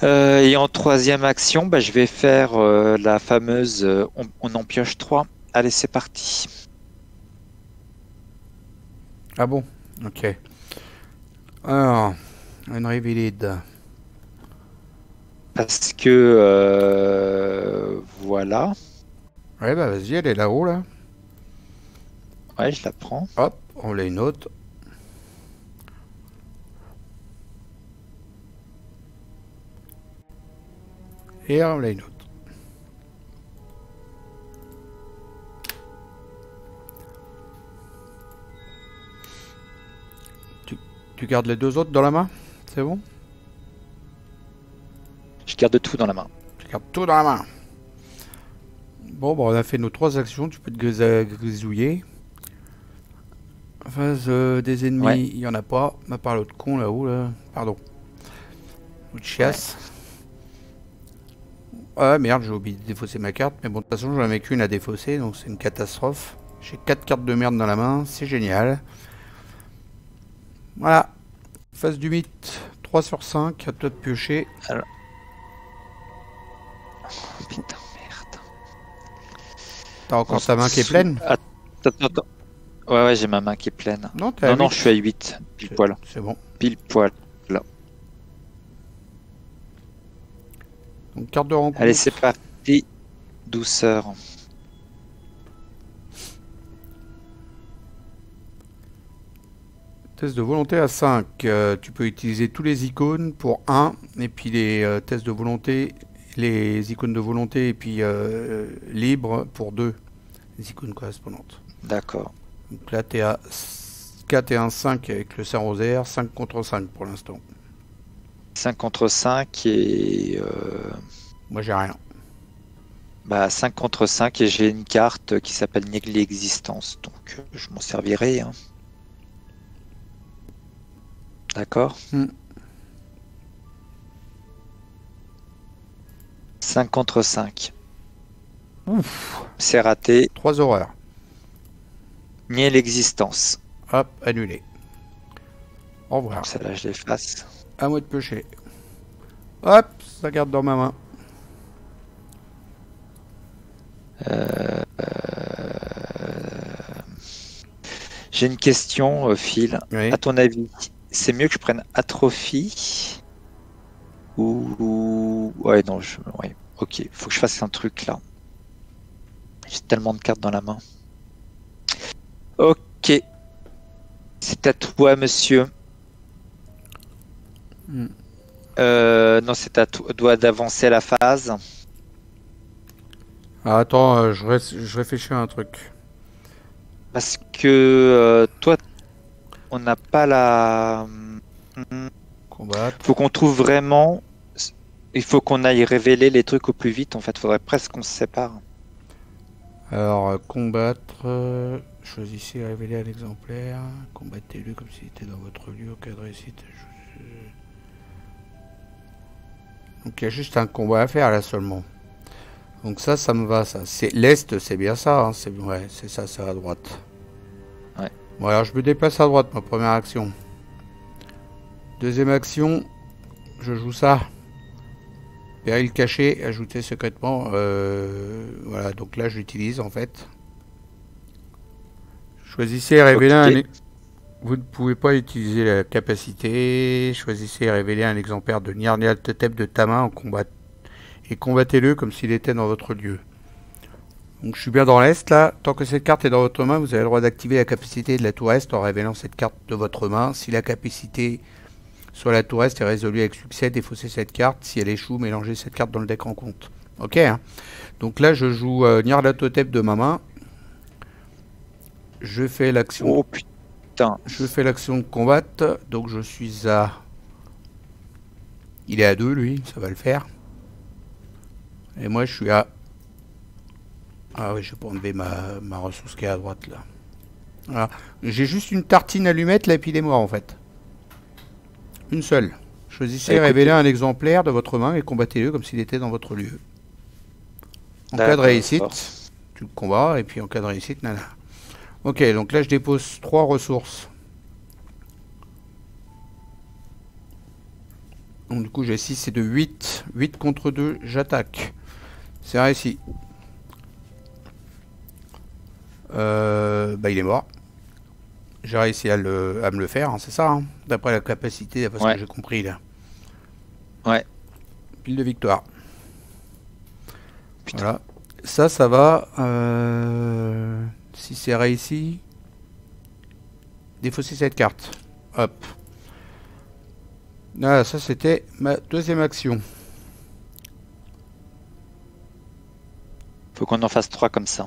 Et en troisième action, bah, je vais faire la fameuse on en pioche 3. Allez, c'est parti. Ah bon? Ok. Alors, une revealed. Parce que voilà. Ouais, bah vas-y, elle est là-haut, là. Ouais, je la prends. Hop, on l'a une autre. Et on l'a une autre. Tu gardes les deux autres dans la main? C'est bon? Je garde tout dans la main. Tu gardes tout dans la main. Bon, bah on a fait nos 3 actions. Tu peux te grisouiller. En face des ennemis, Ouais. il y en a pas. À part l'autre con là-haut, là. Pardon. L'autre chiasse. Ah merde, j'ai oublié de défausser ma carte. Mais bon, de toute façon, j'en avais qu'une à défausser. Donc c'est une catastrophe. J'ai 4 cartes de merde dans la main. C'est génial. Voilà. Face du mythe. 3 sur 5. À toi de piocher. Alors... Oh, putain, merde. T'as encore ta main qui est pleine? Attends. Ouais, ouais, j'ai ma main qui est pleine. Non, t'es à Non, 8. je suis à 8. Pile poil. C'est bon. Pile poil. Là. Donc carte de rencontre. Allez, c'est parti. Douceur. Test de volonté à 5. Tu peux utiliser tous les icônes pour 1. Et puis les tests de volonté, les icônes de volonté et puis libre pour 2. Les icônes correspondantes. D'accord. Donc là, tu es à 4 et 1, 5 avec le Saint-Rosaire. 5 contre 5 pour l'instant. 5 contre 5 et... Moi, j'ai rien. Bah, 5 contre 5 et j'ai une carte qui s'appelle Nier l'existence. Donc, je m'en servirai. Hein. D'accord. 5 contre 5. Ouf. C'est raté. 3 horreurs. Nier l'existence. Hop, annulé. Au revoir. Donc celle-là, je l'efface. À moi de piocher. Hop, ça garde dans ma main. J'ai une question, Phil. Oui. À ton avis, c'est mieux que je prenne Atrophie ou... Ouais, non, ouais. Ok, faut que je fasse un truc là. J'ai tellement de cartes dans la main. Ok. C'est à toi, monsieur. Non, c'est à toi d'avancer la phase. Ah, attends, je réfléchis à un truc. Parce que toi, on n'a pas la... Combattre. Faut qu'on trouve vraiment... Il faut qu'on aille révéler les trucs au plus vite. En fait, faudrait presque qu'on se sépare. Alors, combattre. Choisissez et révéler un exemplaire. Combattez-le comme s'il était dans votre lieu au cas de réussite. Donc, il y a juste un combat à faire là seulement. Donc ça me va, ça. C'est l'est, c'est bien ça. Hein. C'est ouais, c'est ça, c'est à droite. Ouais. Bon, alors je me déplace à droite, ma première action. Deuxième action, je joue ça. Péril caché, ajouté secrètement. Voilà, donc là je l'utilise en fait. Choisissez et révélez un... Vous ne pouvez pas utiliser la capacité. Choisissez et révélez un exemplaire de Nyarlathotep de ta main en combat. Et combattez-le comme s'il était dans votre lieu. Donc je suis bien dans l'Est là. Tant que cette carte est dans votre main, vous avez le droit d'activer la capacité de la tour Est en révélant cette carte de votre main. Si la capacité sur la tour Est est résolue avec succès, défaussez cette carte. Si elle échoue, mélangez cette carte dans le deck en compte. Ok hein. Donc là je joue Nyarlathotep de ma main. Je fais l'action. Oh putain. Je fais l'action de combattre. Donc je suis à... Il est à 2 lui, ça va le faire. Et moi je suis à... Ah oui, je vais pas enlever ma ressource qui est à droite là. Voilà. J'ai juste une tartine allumette là et puis il est mort en fait. Une seule. Choisissez et révélez un exemplaire de votre main et combattez-le comme s'il était dans votre lieu. En cas de réussite, tu le combats et puis en cas de réussite, nana. Ok, donc là je dépose 3 ressources. Donc du coup j'ai 6 et de 8. 8 contre 2, j'attaque. C'est réussi. Bah il est mort. J'ai réussi à me le faire, hein, c'est ça, hein, d'après la capacité, d'après ce que j'ai compris là. Ouais. Pile de victoire. Putain. Voilà. Ça va. Si c'est réussi, défausser cette carte. Hop. Là, ça c'était ma deuxième action. Faut qu'on en fasse 3 comme ça.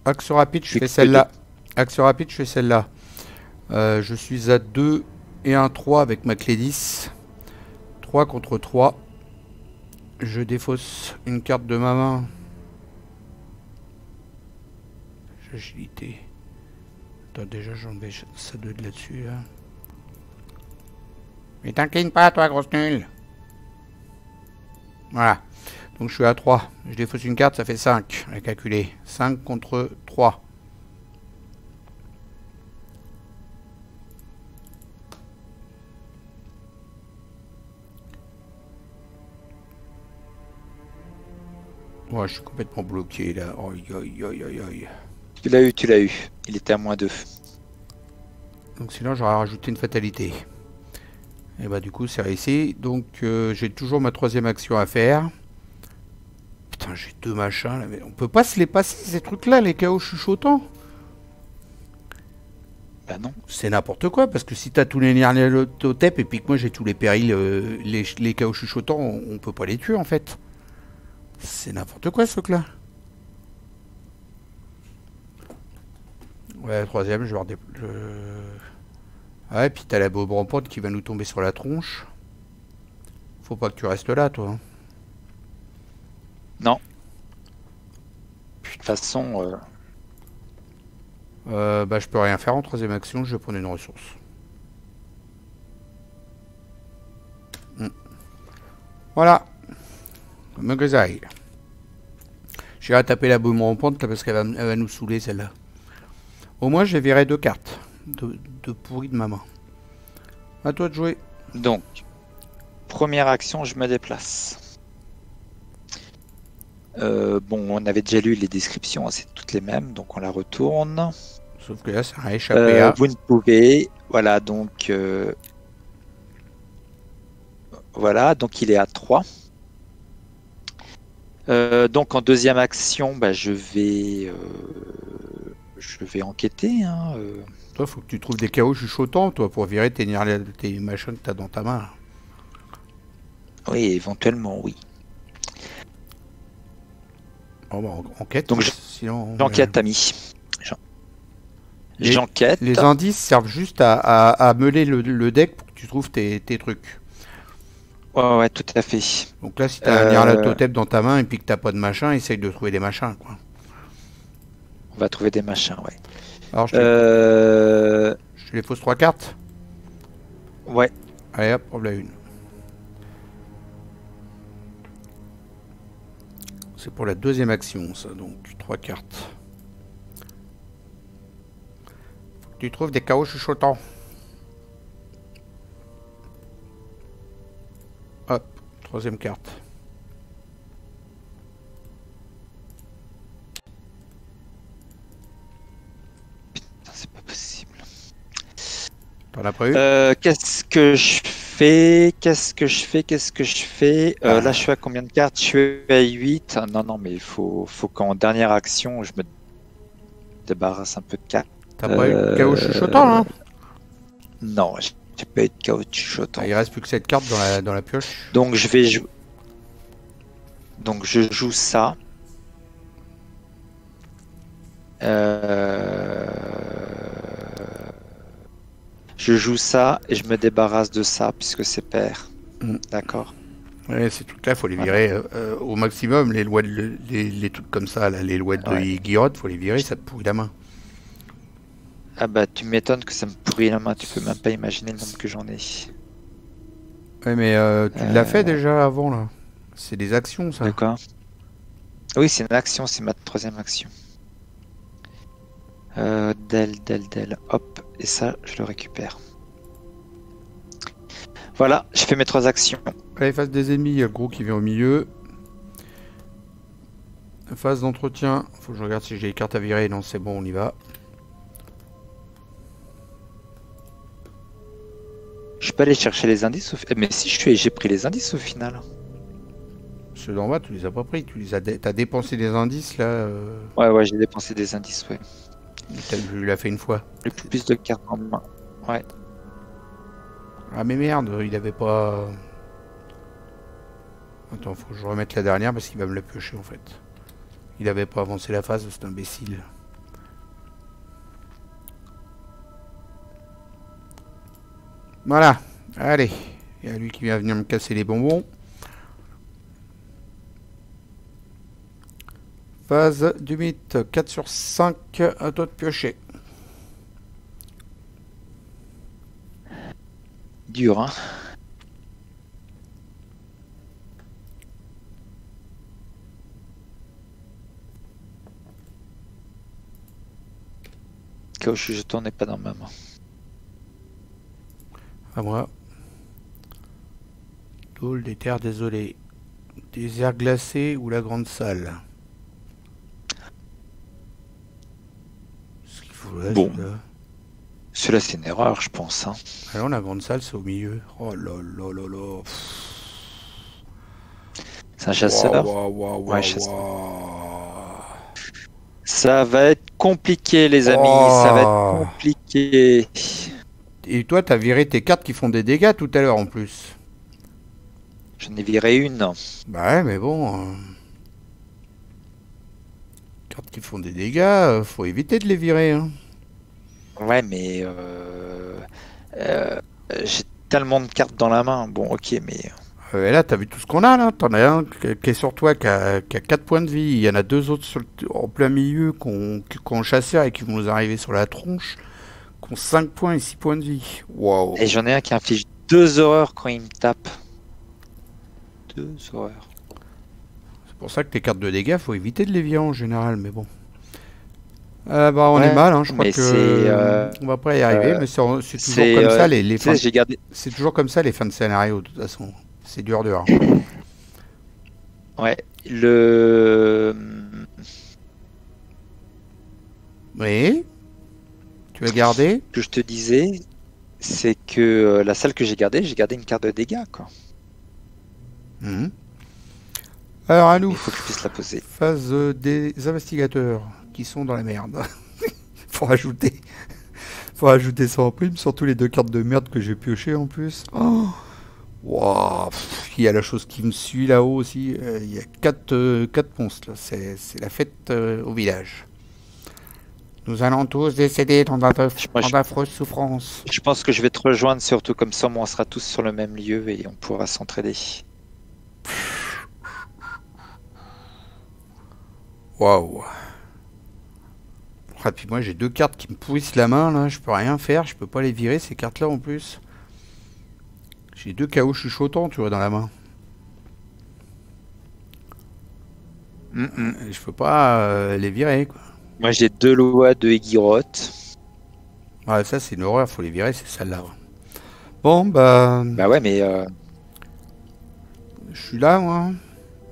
Action rapide, je fais celle-là. Action rapide, je fais celle-là. Je suis à 2 et 1 3 avec ma clé 10. 3 contre 3. Je défausse une carte de ma main. Agilité. Attends, déjà j'enlève ça de là-dessus. Là. Mais t'inquiète pas, toi, grosse nulle. Voilà. Donc je suis à 3. Je défausse une carte, ça fait 5 à calculer. 5 contre 3. Ouais, je suis complètement bloqué là. Tu l'as eu. Il était à -2. Donc sinon j'aurais rajouté une fatalité. Et bah du coup c'est réussi. Donc j'ai toujours ma troisième action à faire. Putain, j'ai 2 machins là, mais on peut pas se les passer ces trucs là, les chaos chuchotants. Bah non. C'est n'importe quoi, parce que si t'as tous les Nyarlathotep et puis que moi j'ai tous les périls, les chaos chuchotants, on peut pas les tuer en fait. C'est n'importe quoi ce truc là. Ouais, troisième, je vais avoir ouais, puis t'as la bobe rampante qui va nous tomber sur la tronche. Faut pas que tu restes là, toi. Hein. Non. De toute façon... bah, je peux rien faire en troisième action, je vais prendre une ressource. Voilà. Me grisaille. J'irai taper la boum rampante là parce qu'elle va nous saouler celle-là. Au moins, j'ai viré 2 cartes de pourri de ma main. À toi de jouer. Donc, première action, je me déplace. Bon, on avait déjà lu les descriptions, c'est toutes les mêmes, donc on la retourne. Sauf que là, ça a échappé à... Vous ne pouvez... Voilà, donc... Voilà, donc il est à 3. Donc en deuxième action, bah, je vais enquêter. Hein, Toi, faut que tu trouves des chaos chuchotants, toi, pour virer tes machins que t'as dans ta main. Oui, éventuellement, oui. Oh, bah, enquête. Donc sinon, j'enquête, Tami. J'enquête. Les indices servent juste à meuler le deck pour que tu trouves tes trucs. Ouais, tout à fait. Donc là, si t'as un Nyarlathotep dans ta main et puis que t'as pas de machin, essaye de trouver des machins, quoi. On va trouver des machins, ouais. Alors, je te les pose 3 cartes. Ouais. Allez hop, on l'a une. C'est pour la deuxième action, ça. Donc, 3 cartes. Faut que tu trouves des chaos chuchotants. Hop, troisième carte. C'est pas possible. T'en as prévu? Qu'est-ce que je fais? Qu'est-ce que je fais? Là, je suis à combien de cartes? Je suis à 8. Non, mais il faut qu'en dernière action, je me débarrasse un peu de cartes. T'as pas eu de chaos chuchotant, là? Non, j'ai pas eu de chaos chuchotant. Il reste plus que cette carte dans la pioche. Donc, je vais jouer. Donc, je joue ça. Je joue ça et je me débarrasse de ça puisque c'est pair. D'accord. Ouais, ces trucs-là, faut les virer au maximum. Les lois les trucs comme ça, là, les lois de Guillerod, faut les virer, ça te pourrit la main. Ah bah tu m'étonnes que ça me pourrit la main, tu peux même pas imaginer le nombre que j'en ai. Ouais, mais tu l'as fait déjà avant, là. C'est des actions, ça. D'accord. Oui, c'est une action, c'est ma troisième action. Del. Hop, et ça, je le récupère. Voilà, je fais mes 3 actions. Allez, phase des ennemis, il y a le gros qui vient au milieu. Phase d'entretien, faut que je regarde si j'ai les cartes à virer. Non, c'est bon, on y va. Je peux aller chercher les indices mais si j'ai pris les indices au final. Ceux d'en bas, tu les as pas pris. T'as dépensé des indices, là. Ouais, j'ai dépensé des indices, ouais. Tu l'as fait une fois. Le plus de cartes en main. Ouais. Ah mais merde, il avait pas... Attends, faut que je remette la dernière parce qu'il va me la piocher en fait. Il avait pas avancé la phase, c'est imbécile. Voilà, allez. Il y a lui qui vient venir me casser les bonbons. Phase du mythe, 4 sur 5, à toi de piocher. Dur, hein. Chaos jeton n'est pas dans ma main. À moi. Tôle des terres désolées. Désert glacé ou la grande salle. Ce qu'il faut là, bon. Celui-là, c'est une erreur, je pense. Hein. Alors, la grande salle, c'est au milieu. Oh là là là là. C'est un chasseur. Ouais, chasseur. Ça va être compliqué, les amis. Ça va être compliqué. Et toi, t'as viré tes cartes qui font des dégâts tout à l'heure en plus. J'en ai viré une. Bah ouais, mais bon. Cartes qui font des dégâts, faut éviter de les virer. Hein. Ouais, mais j'ai tellement de cartes dans la main. Bon, ok, mais... Et là, t'as vu tout ce qu'on a, là. T'en as un qui est sur toi, qui a 4 points de vie. Il y en a 2 autres en plein milieu qui ont chasseur et qui vont nous arriver sur la tronche, qui ont 5 points et 6 points de vie. Waouh. Et j'en ai un qui inflige 2 horreurs quand il me tape. 2 horreurs. C'est pour ça que tes cartes de dégâts, faut éviter de les virer en général, mais bon. Bah on est mal, hein, je crois que on va pas y arriver, mais c'est toujours comme ça les fins. C'est toujours comme ça les fins de scénario de toute façon. C'est dur. Ouais, Oui. Tu as gardé? Ce que je te disais, c'est que la salle que j'ai gardé une carte de dégâts, quoi. Alors à nous. Il faut que je puisse la poser. Phase des investigateurs qui sont dans la merde. Faut rajouter ça en prime, surtout les 2 cartes de merde que j'ai piochées en plus. Oh. Wow. Il y a la chose qui me suit là-haut aussi. Il y a 4 monstres. C'est la fête au village. Nous allons tous décéder dans d'affreuses souffrances. Je pense que je vais te rejoindre, surtout comme ça, on sera tous sur le même lieu et on pourra s'entraider. Waouh. Ah, puis moi j'ai 2 cartes qui me pourrissent la main là, je peux rien faire, je peux pas les virer ces cartes là en plus. J'ai 2 chaos chuchotants tu vois dans la main. Je peux pas les virer, quoi. Moi, j'ai 2 lois de Aiguirotte. Ah, ça, c'est une horreur, faut les virer, c'est celle-là. Bon, bah, Bah ouais, mais je suis là, moi.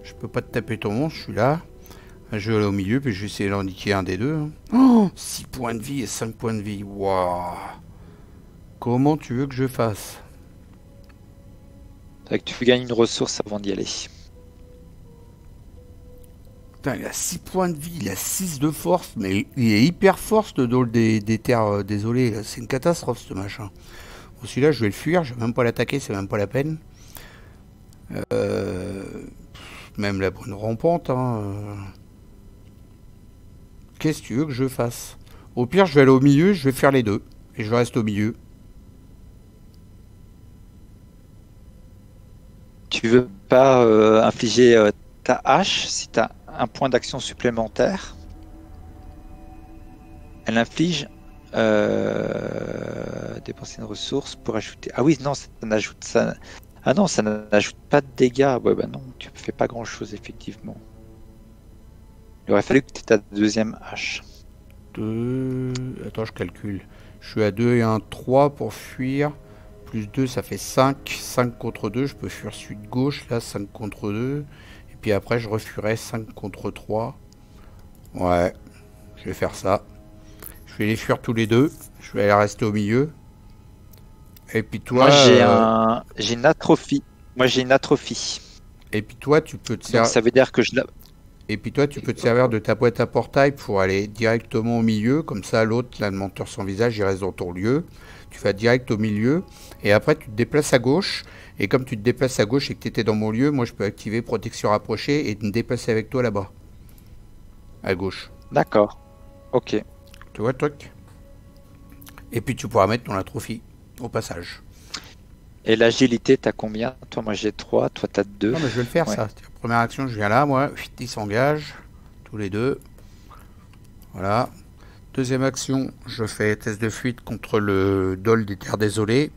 Je peux pas te taper ton monstre, je suis là. Je vais aller au milieu, puis je vais essayer d'en niquer un des deux. Oh, 6 points de vie et 5 points de vie. Waouh. Comment tu veux que je fasse? faudrait que tu gagnes une ressource avant d'y aller. Putain, il a 6 points de vie, il a 6 de force, mais il est hyper force le drôle des terres désolé. C'est une catastrophe ce machin. Bon, celui-là, je vais le fuir, je vais même pas l'attaquer, c'est même pas la peine. Euh, Même la bonne rampante, hein. Qu'est-ce que tu veux que je fasse? Au pire, je vais aller au milieu, je vais faire les deux. Et je reste au milieu. Tu veux pas infliger ta hache si tu as un point d'action supplémentaire? Elle inflige dépenser une ressource pour ajouter. Ah oui, non, ça n'ajoute ça. Ah non, ça n'ajoute pas de dégâts. Ouais, bah non, tu fais pas grand chose effectivement. Il aurait fallu que tu aies ta deuxième hache. 2... Attends, je calcule. Je suis à 2 et 1, 3 pour fuir. Plus 2, ça fait 5. 5 contre 2, je peux fuir celui de gauche. Là, 5 contre 2. Et puis après, je refuirai 5 contre 3. Ouais, je vais faire ça. Je vais les fuir tous les deux. Je vais aller rester au milieu. Et puis toi... Moi, j'ai une atrophie. Moi, j'ai une atrophie. Et puis toi, tu peux te Donc, servir... ça veut dire que je la... Et puis toi, tu peux te servir de ta boîte à portail pour aller directement au milieu. Comme ça, l'autre, là, le menteur sans visage, il reste dans ton lieu. Tu vas direct au milieu. Et après, tu te déplaces à gauche. Et comme tu te déplaces à gauche et que tu étais dans mon lieu, moi, je peux activer protection rapprochée et me déplacer avec toi là-bas. À gauche. D'accord. Ok. Tu vois le truc? Et puis, tu pourras mettre ton atrophie au passage. Et l'agilité, t'as combien? Toi, moi, j'ai 3. Toi, t'as 2. Non, mais je vais le faire, Ouais. ça. Première action, je viens là, moi. Ils s'engagent. Tous les deux. Voilà. Deuxième action, je fais test de fuite contre le dol des terres désolées.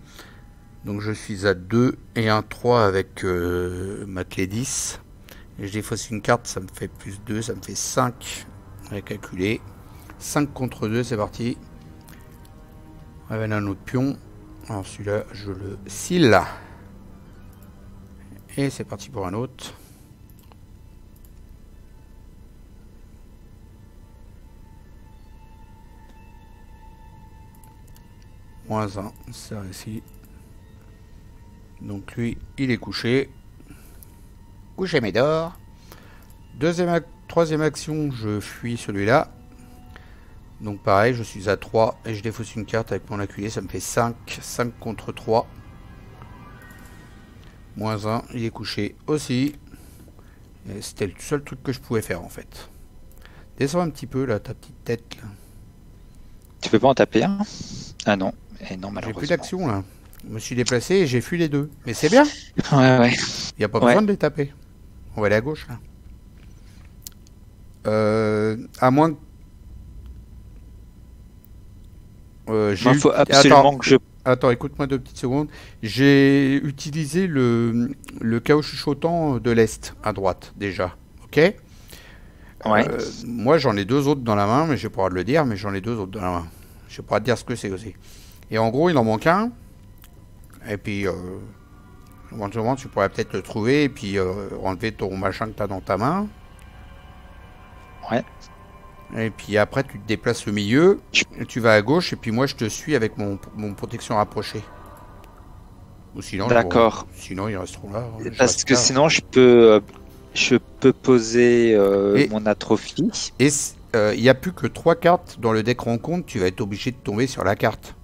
Donc je suis à 2 et 1 3 avec ma clé 10. Et je défausse une carte, ça me fait plus 2, ça me fait 5 à calculer. 5 contre 2, c'est parti. Révèle un autre pion. Alors celui-là, je le scille. Et c'est parti pour un autre. Moins 1, c'est réussi. Donc lui, il est couché. Couché Médor. Troisième action, je fuis celui-là. Donc pareil, je suis à 3 et je défausse une carte avec mon acculé, ça me fait 5. 5 contre 3. Moins 1, il est couché aussi. C'était le seul truc que je pouvais faire en fait. Descends un petit peu là, ta petite tête là. Tu peux pas en taper un? Ah non. Et non, J'ai malheureusement. plus d'action là. Je me suis déplacé et j'ai fui les deux. Mais c'est bien. Ouais, ouais. Il n'y a pas Ouais. besoin de les taper. On va aller à gauche là. À moins que... Il faut absolument que je... Attends, écoute-moi 2 petites secondes. J'ai utilisé le chaos chuchotant de l'Est, à droite, déjà. Ok? Ouais. Moi, j'en ai 2 autres dans la main, mais j'ai pas le droit de le dire, mais j'en ai 2 autres dans la main. Je sais pas te dire ce que c'est aussi. Et en gros, il en manque un. Et puis, éventuellement, tu pourrais peut-être le trouver et puis enlever ton machin que tu as dans ta main. Ouais. Et puis après, tu te déplaces au milieu, et tu vas à gauche, et puis moi, je te suis avec mon protection rapprochée. Ou sinon, D'accord. sinon ils resteront là. Parce que là. sinon, je peux poser mon atrophie. Et il n'y a plus que 3 cartes dans le deck rencontre, tu vas être obligé de tomber sur la carte.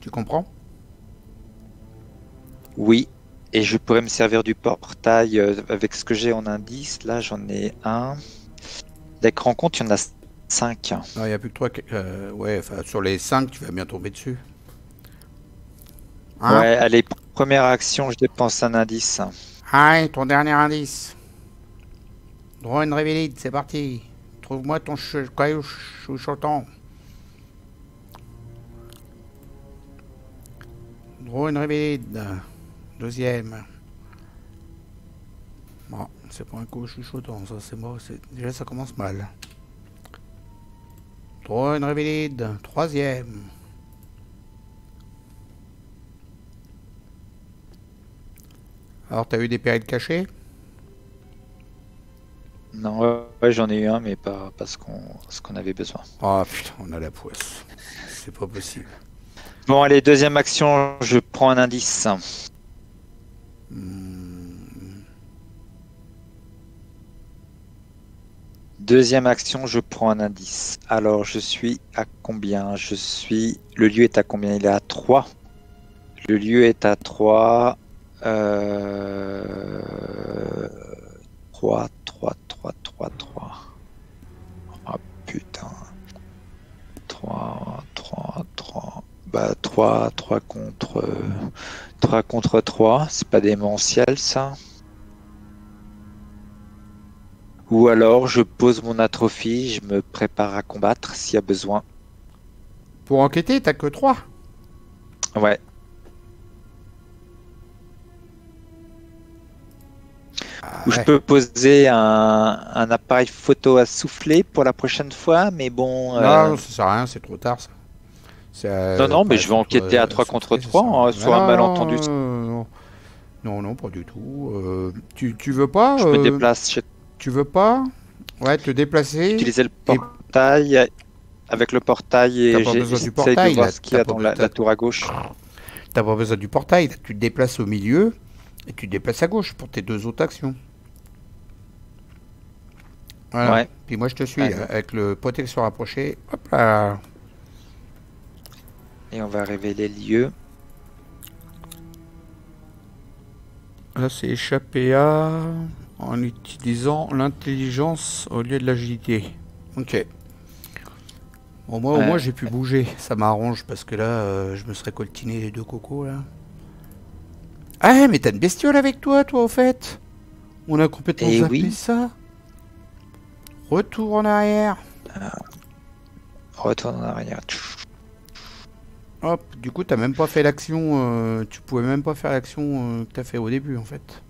Tu comprends? Oui. Et je pourrais me servir du portail avec ce que j'ai en indice. Là, j'en ai un. Deck rencontre, il y en a 5. Non, il n'y a plus que 3. Ouais, enfin, sur les 5, tu vas bien tomber dessus. Hein? Ouais, allez, première action, je dépense un indice. Allez, ton dernier indice. Droit une révélite, c'est parti. Trouve-moi ton caillou chuchotant. Droit une révélite. Deuxième. Bon, c'est pas un coup chuchotant, ça c'est moi. Déjà ça commence mal. Drone révélide, troisième. Alors t'as eu des périls cachés? Non, ouais, j'en ai eu un, mais pas ce qu'on avait besoin. Ah putain, on a la poisse. C'est pas possible. Bon, allez, deuxième action, je prends un indice. Deuxième action, je prends un indice. Alors, je suis à combien? Le lieu est à combien? Il est à 3. Le lieu est à 3. 3, 3, 3, 3, 3. Ah putain. 3, 3, 3. Bah 3 contre 3. C'est pas démentiel ça. Ou alors je pose mon atrophie, je me prépare à combattre s'il y a besoin. Pour enquêter, t'as que 3. Ouais. Ah, Ou ouais. je peux poser un appareil photo à souffler pour la prochaine fois, mais bon. Non, ça sert à rien, c'est trop tard ça. Non, mais je vais enquêter à 3 contre 3 sur un malentendu. Non, pas du tout. Tu veux pas Je me déplace. Tu veux pas ouais, te déplacer Utiliser le portail. Avec le portail et T'as pas besoin du j'essaie portail, de voir là. ce qu'il y a dans la tour à gauche. T'as pas besoin du portail, là. Tu te déplaces au milieu et tu te déplaces à gauche pour tes deux autres actions. Voilà. Ouais. Puis moi je te suis Allez. avec le protection rapproché. Hop là. Et on va révéler le lieu. Là c'est échappé à en utilisant l'intelligence au lieu de l'agilité. Ok. Bon, moi au moins j'ai pu bouger. Ça m'arrange parce que là je me serais coltiné les deux cocos là. Ah mais t'as une bestiole avec toi au fait. On a complètement zappé ça. Retour en arrière. Retourne en arrière. Hop, du coup t'as même pas fait l'action, tu pouvais même pas faire l'action que t'as fait au début en fait.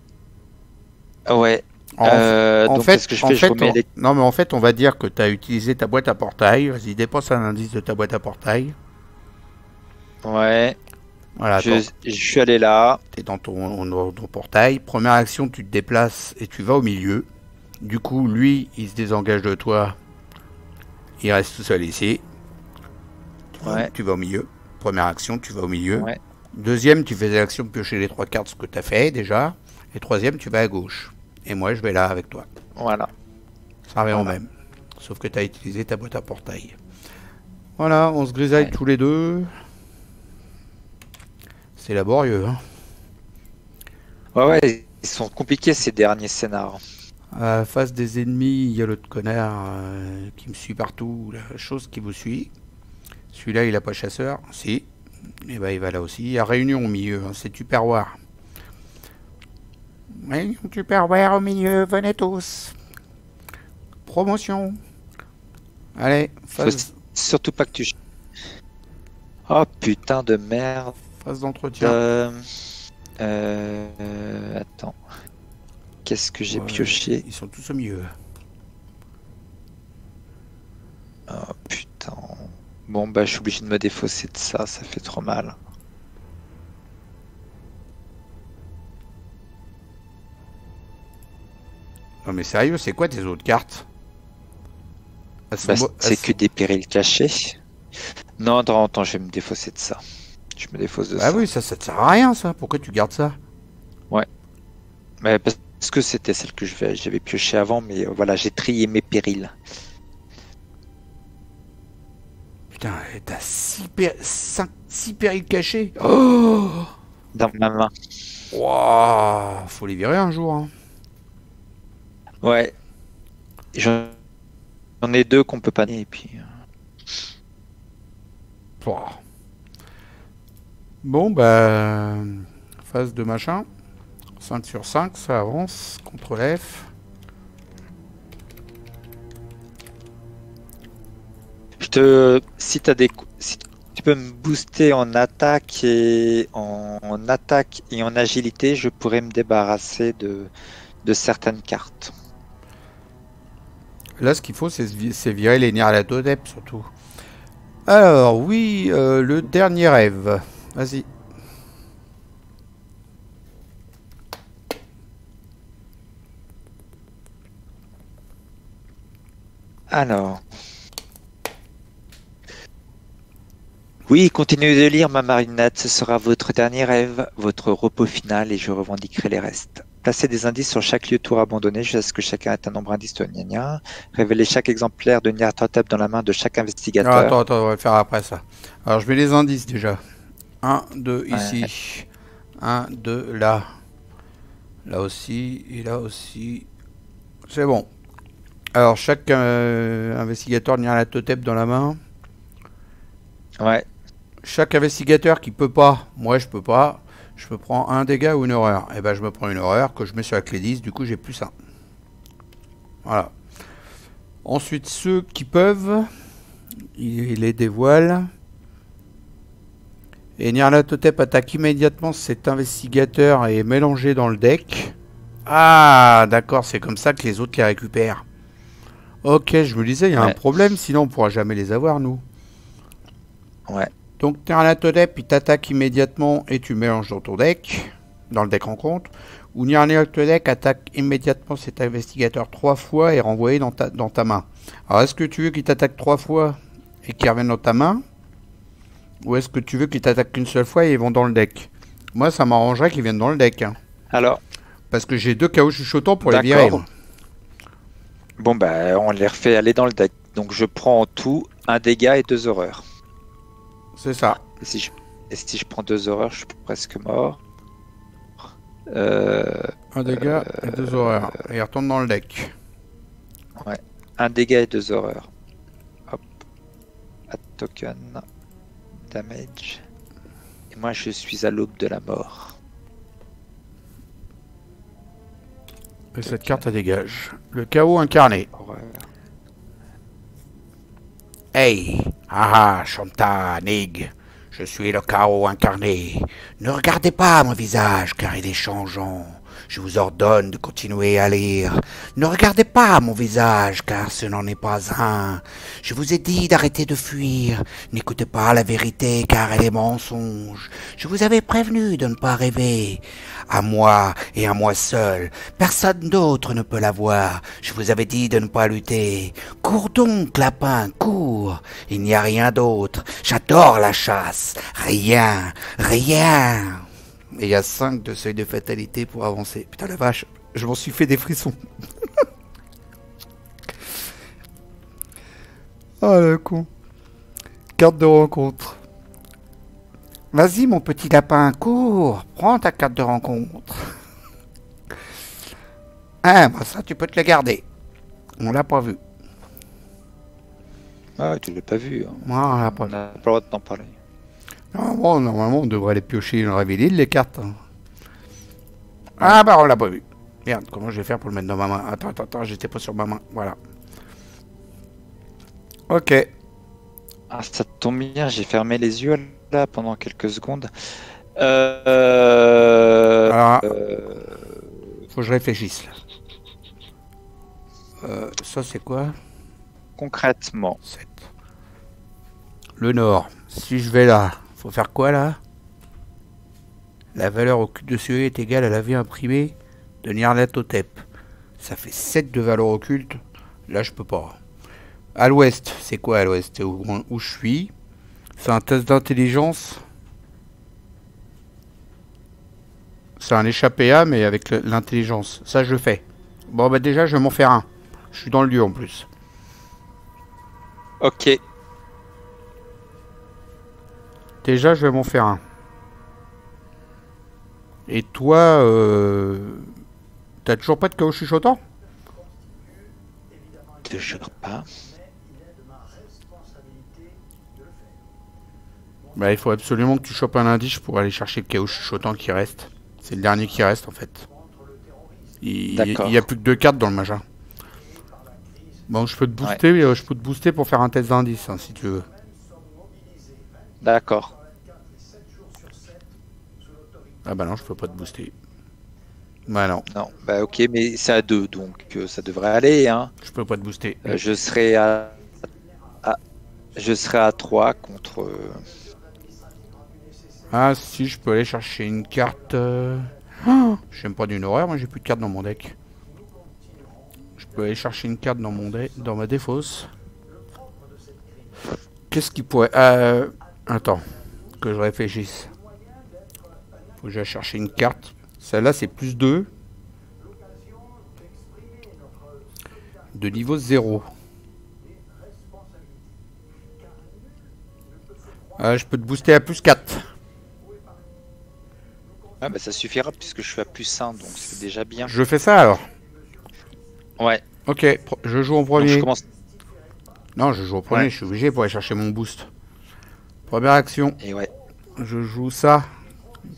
Ouais. Donc qu'est-ce que je fais? Je remets les... Non mais en fait on va dire que t'as utilisé ta boîte à portail. Vas-y, dépense un indice de ta boîte à portail. Ouais. Voilà, je suis allé là. T'es dans ton portail. Première action, tu te déplaces et tu vas au milieu. Du coup, lui, il se désengage de toi. Il reste tout seul ici. Tu vas au milieu. Première action, tu vas au milieu. Ouais. Deuxième, tu fais l'action de piocher les 3 cartes, ce que tu as fait déjà. Et troisième, tu vas à gauche. Et moi, je vais là avec toi. Voilà. Ça revient au même. Sauf que tu as utilisé ta boîte à portail. Voilà, on se grisaille tous les deux. C'est laborieux, hein. Ouais, ils sont compliqués ces derniers scénars. Face des ennemis, il y a l'autre connard qui me suit partout. La chose qui vous suit. Celui-là, il a pas chasseur. Si. Et ben, il va là aussi. Il y a réunion au milieu. Hein. C'est Tupperware. Réunion Tupperware au milieu. Venez tous. Promotion. Allez. Phase... Surtout pas que tu... Oh putain de merde. Phase d'entretien. Attends. Qu'est-ce que j'ai pioché? Ils sont tous au milieu. Oh putain. Bon bah je suis obligé de me défausser de ça, ça fait trop mal. Non mais sérieux, c'est quoi tes autres cartes? C'est que des périls cachés. Non, attends, je vais me défausser de ça. Je me défausse de ça. Ah oui, ça te sert à rien ça. Pourquoi tu gardes ça? Ouais. Mais parce que c'était celle que j'avais pioché avant, mais voilà, j'ai trié mes périls. Putain, t'as 6 périls cachés. Oh, dans ma main. Wow, faut les virer un jour. Hein. Ouais. J'en ai 2 qu'on peut pas nier, et puis... Wow. Bon, bah... phase de machin. 5 sur 5, ça avance. CTRL F. Si tu peux me booster en attaque et en agilité, je pourrais me débarrasser de de certaines cartes. Là, ce qu'il faut, c'est virer les Nyarlathotep, surtout. Alors, oui, le dernier rêve. Vas-y. Alors. Oui, continuez de lire, ma marinade. Ce sera votre dernier rêve, votre repos final, et je revendiquerai les restes. Placez des indices sur chaque lieu tour abandonné jusqu'à ce que chacun ait un nombre indice de gna gna. Révélez chaque exemplaire de Nyarlathotep dans la main de chaque Alors, investigateur. attends, on va le faire après ça. Alors, je mets les indices déjà. 1, 2 Ouais. ici. 1, 2 là. Là aussi, et là aussi. C'est bon. Alors, chaque investigateur Nyarlathotep dans la main. Ouais. Chaque investigateur qui peut pas, moi je peux pas, je me prends un dégât ou une horreur. Et ben je me prends une horreur que je mets sur la clé 10, du coup j'ai plus 1. Voilà. Ensuite, ceux qui peuvent, il les dévoile. Et Nyarlathotep attaque immédiatement cet investigateur et est mélangé dans le deck. Ah, d'accord, c'est comme ça que les autres les récupèrent. Ok, je me disais, il y a un problème, sinon on pourra jamais les avoir, nous. Ouais. Donc Nyarlathotep, il t'attaque immédiatement et tu mélanges dans ton deck, dans le deck rencontre. Ou Nyarlathotep attaque immédiatement cet investigateur 3 fois et est renvoyé dans ta main. Alors est-ce que tu veux qu'il t'attaque 3 fois et qu'il revienne dans ta main? Ou est-ce que tu veux qu'il t'attaque qu'une seule fois et ils vont dans le deck? Moi ça m'arrangerait qu'ils viennent dans le deck. Hein. Alors. Parce que j'ai 2 chaos chuchotants pour les virer. Moi. Bon bah on les refait aller dans le deck. Donc je prends en tout un dégât et 2 horreurs. C'est ça. Et si je prends 2 horreurs, je suis presque mort. Un dégât et 2 horreurs. Et il retourne dans le deck. Ouais. Un dégât et 2 horreurs. Hop. Add token. Damage. Et moi je suis à l'aube de la mort. Et cette carte elle dégage. Le chaos incarné. Horreur. Hey, haha, Shanta, Nig, je suis le chaos incarné. Ne regardez pas mon visage car il est changeant. Je vous ordonne de continuer à lire. Ne regardez pas mon visage car ce n'en est pas un. Je vous ai dit d'arrêter de fuir. N'écoutez pas la vérité car elle est mensonge. Je vous avais prévenu de ne pas rêver. À moi et à moi seul. Personne d'autre ne peut la voir. Je vous avais dit de ne pas lutter. Cours donc, lapin, cours. Il n'y a rien d'autre. J'adore la chasse. Rien, rien. Et il y a 5 de seuil de fatalité pour avancer. Putain la vache, je m'en suis fait des frissons. Oh le con. Carte de rencontre. Vas-y mon petit lapin, cours. Prends ta carte de rencontre. Ah, bah ça tu peux te le garder. On l'a pas vu. Ah, tu l'as pas vu. Hein. Moi, on l'a pas On vu. n'a pas le droit de t'en parler. Ah, bon, normalement, on devrait les piocher et les révéler, les cartes. Ah, bah, on l'a pas vu. Merde, comment je vais faire pour le mettre dans ma main? Attends, j'étais pas sur ma main. Voilà. Ok. Ah, ça tombe bien, j'ai fermé les yeux là pendant quelques secondes. Alors, faut que je réfléchisse. Là. Ça, c'est quoi? Concrètement. 7. Le nord. Si je vais là, faut faire quoi là? La valeur occulte de celui est égale à la vie imprimée de Nyarlathotep. Ça fait 7 de valeur occulte. Là, je peux pas. À l'ouest, c'est quoi à l'ouest? C'est où je suis. C'est un test d'intelligence. C'est un échappé A, mais avec l'intelligence. Ça, je fais. Bon, bah déjà, je vais m'en faire un. Je suis dans le lieu en plus. Ok. Déjà, je vais m'en faire un. Et toi, t'as toujours pas de chaos chuchotant? Toujours pas. Bah, il faut absolument que tu chopes un indice pour aller chercher le chaos chuchotant qui reste. C'est le dernier qui reste en fait. Il y a plus que 2 cartes dans le machin. Bon, je peux te booster, ouais. Je peux te booster pour faire un test d'indice hein, si tu veux. D'accord. Ah bah non, je peux pas te booster. Bah non, Non, bah ok, mais c'est à 2, donc ça devrait aller, hein. je peux pas te booster. Je serai à- je serai à 3 contre. Ah si, je peux aller chercher une carte. Oh, j'aime pas d'une horreur, moi j'ai plus de cartes dans mon deck. Je peux aller chercher une carte dans mon deck, dans ma défausse. Qu'est-ce qui pourrait... attends, que je réfléchisse. Faut que j'aille chercher une carte. Celle-là c'est plus 2. De niveau 0. Je peux te booster à plus 4. Ah bah ça suffira puisque je suis à plus 1, donc c'est déjà bien. Je fais ça alors. Ouais, Ok, je joue en donc je premier. commence. Non, je joue au premier, Ouais. je suis obligé pour aller chercher mon boost. Première action, Et ouais. je joue ça,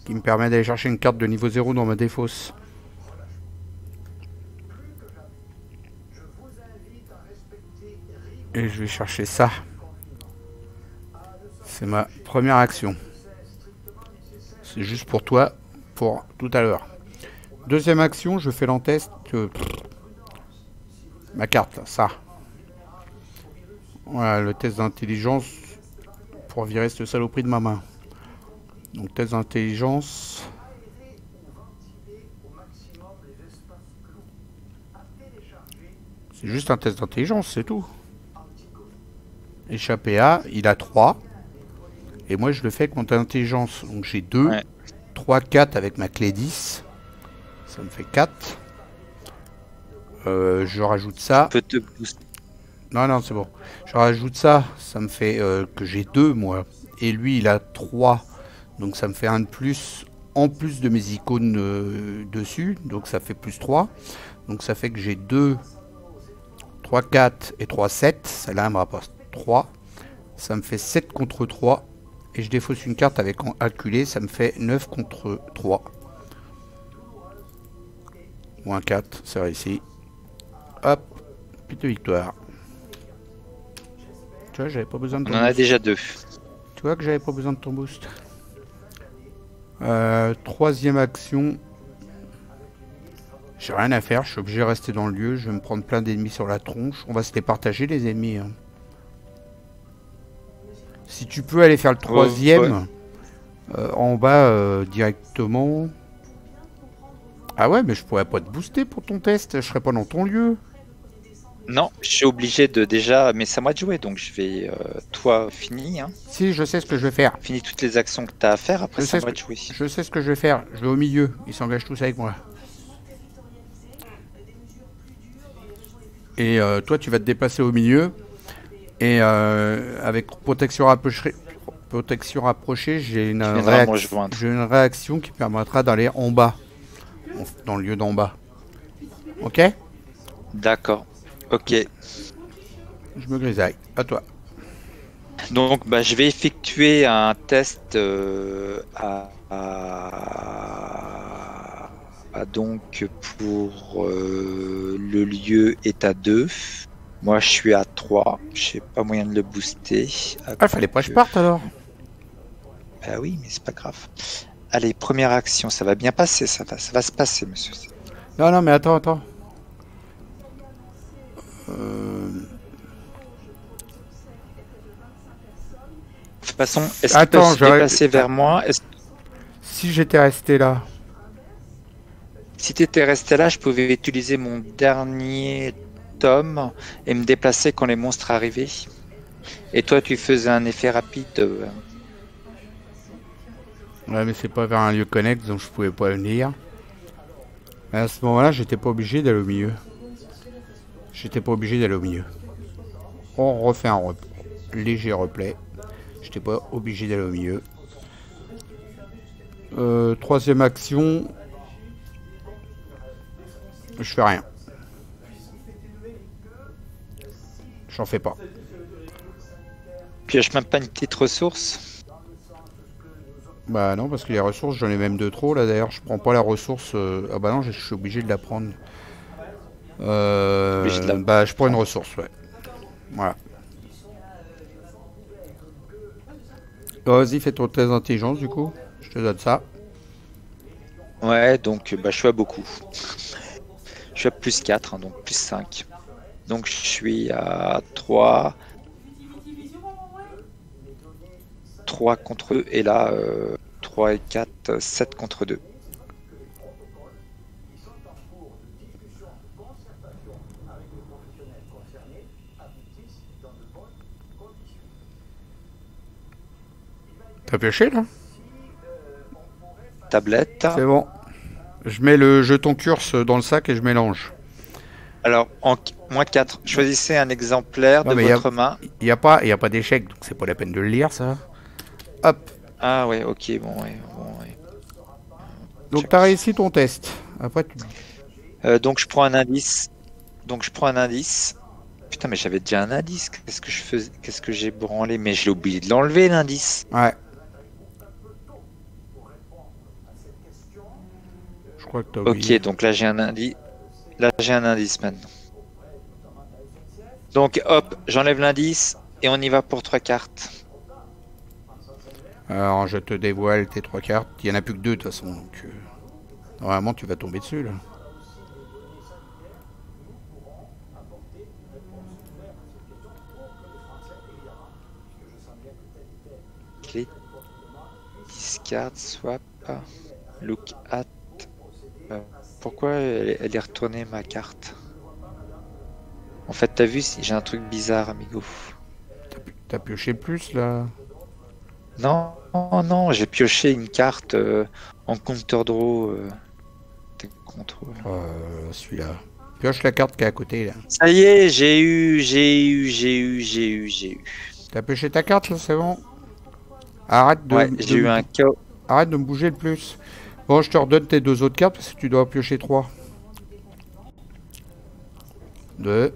qui me permet d'aller chercher une carte de niveau 0 dans ma défausse. Et je vais chercher ça. C'est ma première action. C'est juste pour toi, pour tout à l'heure. Deuxième action, je fais l'entest. Ma carte, là, ça. Voilà, le test d'intelligence pour virer cette saloperie de ma main. Donc test d'intelligence. C'est juste un test d'intelligence, c'est tout. Échappé A, il a 3. Et moi je le fais avec mon intelligence. Donc j'ai 2. Ouais. 3, 4 avec ma clé 10. Ça me fait 4. Je rajoute ça. Peut te booster. Non, non, c'est bon. Je rajoute ça. Ça me fait que j'ai 2 moi. Et lui il a 3. Donc ça me fait un de plus. En plus de mes icônes dessus. Donc ça fait plus 3. Donc ça fait que j'ai 2, 3, 4 et 3, 7. Celle-là elle me rapporte 3. Ça me fait 7 contre 3. Et je défausse une carte avec acculé. Ça me fait 9 contre 3. Moins 4, c'est réussi. Hop, puis de victoire. Tu vois, j'avais pas besoin de On ton en a boost. déjà 2. Tu vois que j'avais pas besoin de ton boost. Troisième action. J'ai rien à faire, je suis obligé de rester dans le lieu. Je vais me prendre plein d'ennemis sur la tronche. On va se les partager, les ennemis. Hein. Si tu peux aller faire le troisième, en bas directement. Ah ouais, mais je pourrais pas te booster pour ton test. Je serais pas dans ton lieu. Non, je suis obligé de déjà. Mais c'est à moi de jouer, donc je vais. Toi, fini. Hein. Si, je sais ce que je vais faire. Finis toutes les actions que tu as à faire, après Je c'est à sais moi de jouer. Je sais ce que je vais faire. Je vais au milieu. Ils s'engagent tous avec moi. Et toi, tu vas te déplacer au milieu. Et avec protection rapprochée, j'ai une réaction qui permettra d'aller en bas. Dans le lieu d'en bas. Ok? D'accord. Ok. Je me grisaille. À toi. Donc, bah, je vais effectuer un test donc pour le lieu est à 2. Moi, je suis à 3. Je n'ai pas moyen de le booster. Ah, fallait pas que je parte alors. Bah oui, mais c'est pas grave. Allez, première action, ça va bien passer, ça va se passer, monsieur. Non, non, mais attends. De toute façon, est-ce qu'il peut se déplacer vers moi? Si j'étais resté là. Si tu étais resté là, je pouvais utiliser mon dernier tome et me déplacer quand les monstres arrivaient. Et toi, tu faisais un effet rapide. Ouais, mais c'est pas vers un lieu connexe, donc je pouvais pas venir. Mais à ce moment-là, j'étais pas obligé d'aller au milieu. On refait un léger replay. J'étais pas obligé d'aller au milieu. Troisième action. Je fais rien. J'en fais pas. Pioche même pas une petite ressource. Bah non, parce que les ressources, j'en ai même de trop. Là d'ailleurs, je prends pas la ressource. Ah bah non, je suis obligé de la prendre. Bah je prends une ressource, ouais. Voilà. Vas-y, fais ton test d'intelligence du coup. Je te donne ça. Ouais, donc bah, je suis à beaucoup. Je suis à plus 4, hein, donc plus 5. Donc je suis à 3 contre 2. Et là, 3 et 4, 7 contre 2. T'as pioché là? Tablette. C'est bon. Je mets le jeton curse dans le sac et je mélange. Alors, en moins 4, choisissez un exemplaire Non, de mais votre main. y a pas d'échec, donc c'est pas la peine de le lire, ça. Hop. Ah ouais, ok, bon, ouais, bon, ouais. Donc Check. t'as réussi ton test. Après, Donc je prends un indice. Putain, mais j'avais déjà un indice. Qu'est-ce que je faisais? Qu'est-ce que j'ai branlé? Mais je l'ai oublié de l'enlever, l'indice. Ouais. Je crois que t'as oublié. Ok, donc là j'ai un indice. Là j'ai un indice maintenant. Donc hop, j'enlève l'indice et on y va pour 3 cartes. Alors, je te dévoile tes 3 cartes. Il y en a plus que 2 de toute façon. Donc, normalement, tu vas tomber dessus là. Clé. Discard, swap. Look at. Pourquoi elle est retournée ma carte? En fait, t'as vu, j'ai un truc bizarre, amigo. T'as pioché le plus là? Non, non, j'ai pioché une carte en counter draw. Contrôle. Celui-là. Pioche la carte qui est à côté là. Ça y est, j'ai eu. T'as pioché ta carte là, c'est bon? Arrête de, Ouais, j'ai eu un chaos. arrête de me bouger le plus. Bon, je te redonne tes 2 autres cartes parce que tu dois piocher 3. 2.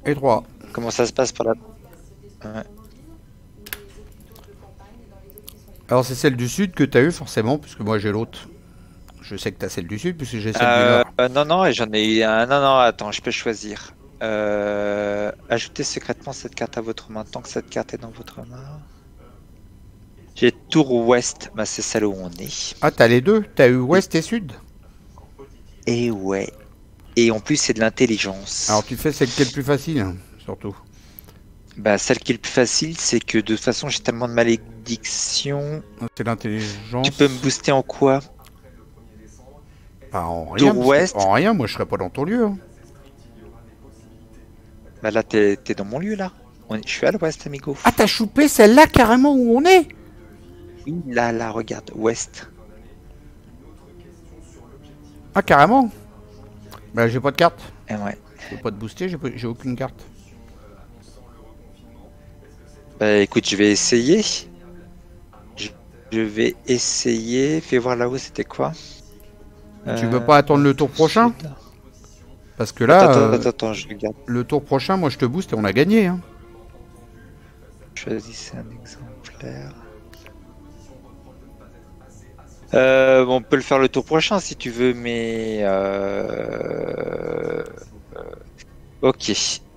Et 3. Comment ça se passe par là? Ouais. Alors c'est celle du sud que t'as eu forcément, puisque moi j'ai l'autre. Je sais que t'as celle du sud, puisque j'ai celle du nord. Non, non, et j'en ai eu un. Non, non, attends, je peux choisir. Ajoutez secrètement cette carte à votre main tant que cette carte est dans votre main. J'ai tour ouest, bah, c'est celle où on est. Ah, t'as les deux? T'as eu ouest et sud? Et ouais. Et en plus, c'est de l'intelligence. Alors tu fais celle qui est le plus facile, hein, surtout. Bah, celle qui est le plus facile, c'est que de toute façon, j'ai tellement de malédiction. C'est l'intelligence. Tu peux me booster en quoi? Bah, en rien. Tour ouest. En rien, moi je serais pas dans ton lieu. Hein. Bah là, t'es dans mon lieu, là. Je suis à l'ouest, amigo. Ah, t'as choupé celle-là carrément où on est? Oui, là, regarde, ouest. Ah, carrément? Bah, j'ai pas de carte. Et ouais. Je peux pas te booster, j'ai aucune carte. Bah écoute, je vais essayer. Je vais essayer. Fais voir là-haut, c'était quoi? Tu peux pas attendre le tour prochain? Parce que là, attends, je regarde. le tour prochain, moi je te booste et on a gagné. Hein. Choisissez un exemplaire. Bon, on peut le faire le tour prochain si tu veux, mais... Ok.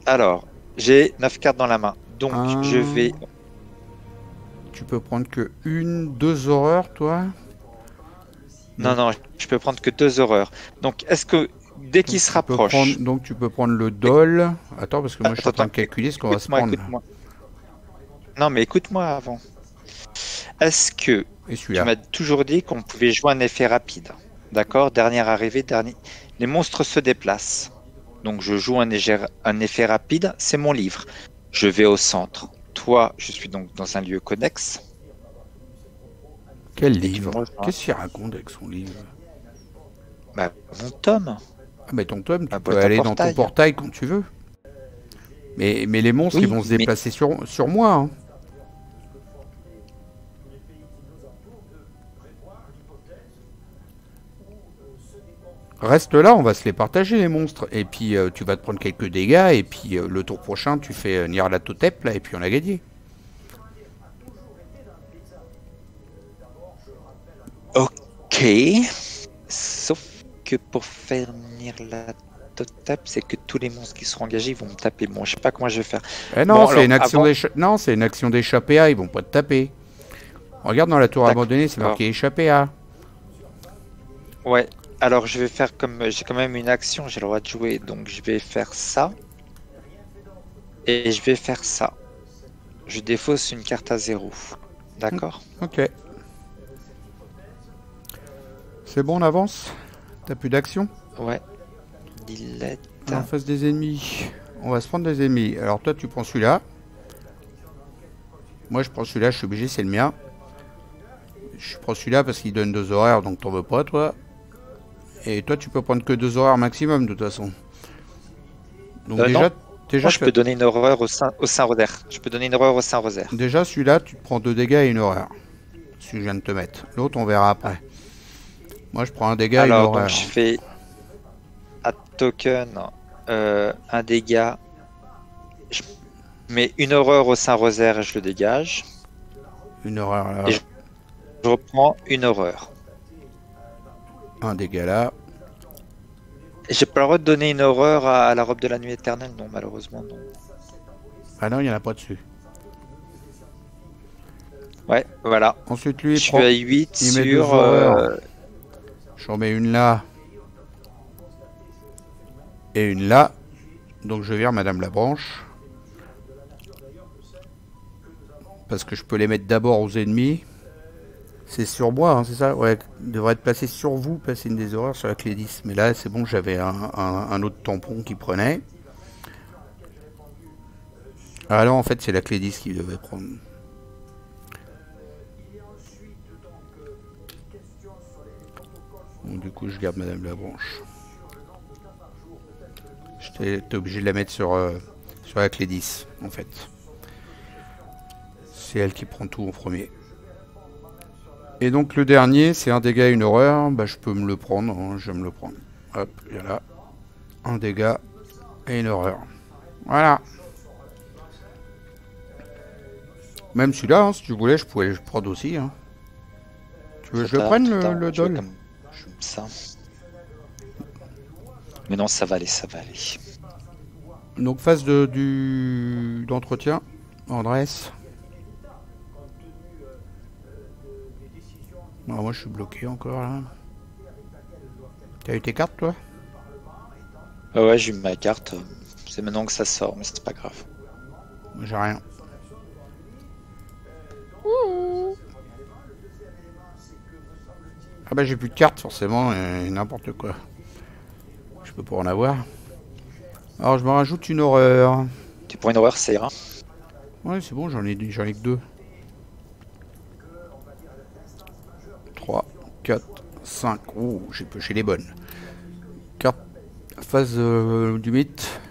Alors, j'ai 9 cartes dans la main. Donc, je vais... Tu peux prendre que 2 horreurs, toi? Non, non, je peux prendre que 2 horreurs. Donc, est-ce que dès qu'il se rapproche... Donc, tu peux prendre le dol. Attends, parce que moi, je suis en train de calculer ce qu'on va se prendre. Non, mais écoute-moi avant. Est-ce que tu m'as toujours dit qu'on pouvait jouer un effet rapide? D'accord? Dernière arrivée, dernier... Les monstres se déplacent. Donc, je joue un effet rapide. C'est mon livre. Je vais au centre. Toi, je suis donc dans un lieu connexe. Quel livre? Qu'est-ce qu'il raconte avec son livre? Bah, mon tome. Ah, mais ton tome, tu peux aller dans ton portail quand tu veux. Mais les monstres, ils vont se déplacer sur moi. Hein. Reste là, on va se les partager les monstres. Et puis tu vas te prendre quelques dégâts. Et puis le tour prochain, tu fais Nyarlathotep là. Et puis on a gagné. Ok. Sauf que pour faire tape, c'est que tous les monstres qui seront engagés, ils vont me taper. Bon, je sais pas comment je vais faire. Eh non, Bon, c'est alors, une action avant... non, c'est une action d'échapper à, ils vont pas te taper. Regarde dans la tour D'accord. abandonnée, c'est marqué échapper à. Ouais, alors je vais faire comme... J'ai quand même une action, j'ai le droit de jouer, donc je vais faire ça. Et je vais faire ça. Je défausse une carte à 0. D'accord? Ok. C'est bon, on avance? T'as plus d'action? Ouais. Dilette. En face des ennemis. On va se prendre des ennemis. Alors toi, tu prends celui-là. Moi, je prends celui-là, je suis obligé, c'est le mien. Je prends celui-là parce qu'il donne 2 horaires, donc t'en veux pas, toi. Et toi, tu peux prendre que 2 horaires maximum, de toute façon. Donc déjà, moi, je peux donner une horreur au Saint-Rosaire. Je peux donner une horreur au Saint-Rosaire. Déjà, celui-là, tu te prends 2 dégâts et une horreur. Celui que je viens de te mettre. L'autre, on verra après. Moi, je prends un dégât et une horreur. Alors, donc, je fais à token un dégât. Je mets une horreur au Saint-Rosaire et je le dégage. Une horreur là. Et je reprends une horreur. Un dégât là. J'ai pas le droit de donner une horreur à la robe de la nuit éternelle, non, malheureusement, non. Ah non, il n'y en a pas dessus. Ouais, voilà. Ensuite, lui, je suis à 8 il met 2 sur... horreurs. J'en mets une là. Et une là. Donc je vire Madame la Branche. Parce que je peux les mettre d'abord aux ennemis. C'est sur moi, hein, c'est ça? Ouais, il devrait être placé sur vous, passer une des horreurs sur la clé 10. Mais là, c'est bon, j'avais un autre tampon qui prenait. Ah non, en fait, c'est la clé 10 qui devait prendre. Bon, du coup, je garde Madame la Branche. J'étais obligé de la mettre sur la clé 10, en fait. C'est elle qui prend tout en premier. Et donc le dernier, c'est un dégât et une horreur. Bah, je peux me le prendre, hein, je vais me le prendre. Hop, voilà. Un dégât et une horreur. Voilà. Même celui-là, hein, si tu voulais, je pouvais le prendre aussi. Hein. Tu veux que je le prenne, le doll? Ça. Mais non, ça va aller, ça va aller. Donc phase d'entretien, Andrés. Alors moi je suis bloqué encore là. T'as eu tes cartes toi? Ouais, j'ai eu ma carte. C'est maintenant que ça sort, mais c'est pas grave. J'ai rien. Ah bah j'ai plus de cartes forcément et n'importe quoi. Je peux pas en avoir. Alors je me rajoute une horreur. Tu prends une horreur, ça ira. Ouais c'est bon, j'en ai que 2. 3, 4, 5. Oh, j'ai pêché les bonnes. Carte phase du mythe.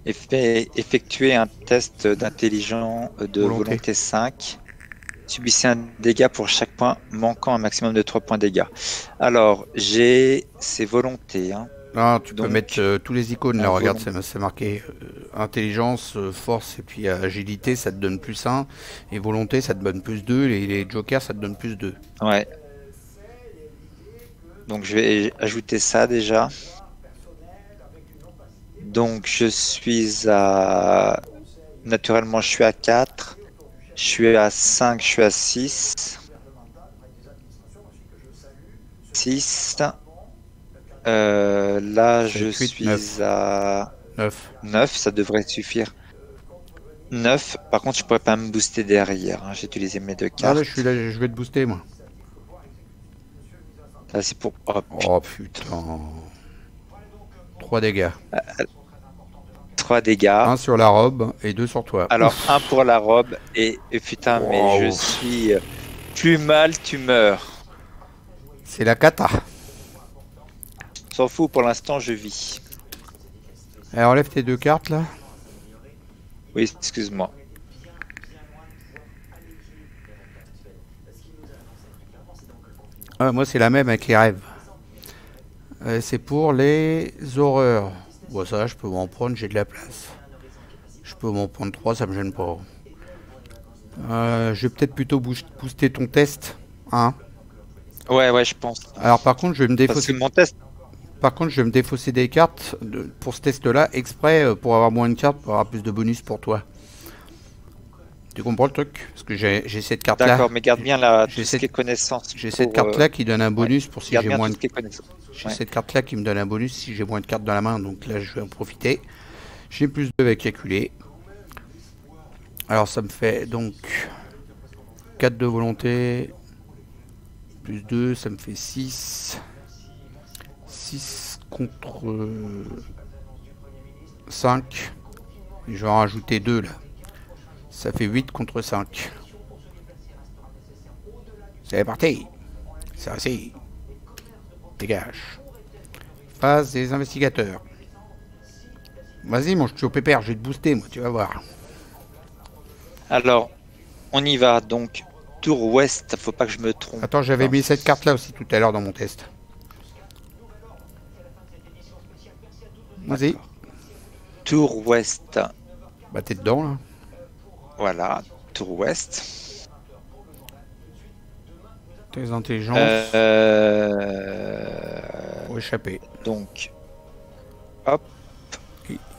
Effectuer un test d'intelligence de volonté 5. Subissez un dégât pour chaque point manquant un maximum de 3 points de dégâts. Alors, c'est volonté. Hein. Ah, tu peux mettre tous les icônes là, regarde, c'est marqué intelligence, force et puis agilité, ça te donne plus 1. Et volonté, ça te donne plus 2. Les jokers, ça te donne plus 2. Ouais. Donc je vais ajouter ça déjà. Donc je suis à... Naturellement, je suis à 4. Je suis à 5, je suis à 6. 6. Là, 7, je 8, suis 9. À 9. 9, ça devrait suffire. 9, par contre, je pourrais pas me booster derrière. Hein. J'ai utilisé mes 2 cartes. Ah là, je suis là, je vais te booster, moi. Là, c'est pour... Oh putain. 3 dégâts. 3 dégâts. 1 sur la robe et 2 sur toi. Alors, 1 pour la robe et putain, mais je suis... Plus mal, tu meurs. C'est la cata. S'en fout, pour l'instant, je vis. Alors, enlève tes 2 cartes, là. Oui, excuse-moi. Ah, moi, c'est la même avec les rêves. C'est pour les horreurs. Bon, ça, je peux m'en prendre, j'ai de la place. Je peux m'en prendre 3, ça me gêne pas. Je vais peut-être plutôt booster ton test. Hein. Ouais, je pense. Alors par contre, je vais me Parce que défausser. mon test. Par contre, je vais me défausser des cartes pour ce test-là, exprès pour avoir moins de cartes, pour avoir plus de bonus pour toi. Tu comprends le truc? Parce que j'ai cette carte-là. D'accord, mais garde bien là, J'ai tout ce cette- qui est connaissance. J'ai cette carte-là qui donne un bonus pour si Garde j'ai bien moins tout de... ce qui est connaissance. J'ai Ouais. cette carte-là qui me donne un bonus si j'ai moins de cartes dans la main. Donc là, je vais en profiter. J'ai plus 2 avec calculé. Alors ça me fait donc 4 de volonté. Plus 2, ça me fait 6. 6 contre 5. Et je vais en rajouter 2 là. Ça fait 8 contre 5. C'est parti. C'est assez. Dégage. Phase des investigateurs. Vas-y, mon ch'ti au pépère, je vais te booster, moi, tu vas voir. Alors, on y va donc. Tour ouest, faut pas que je me trompe. Attends, j'avais mis cette carte-là aussi tout à l'heure dans mon test. Vas-y. Tour ouest. Bah, t'es dedans, là. Voilà, tour ouest. Tes intelligences. Pour échapper. Donc,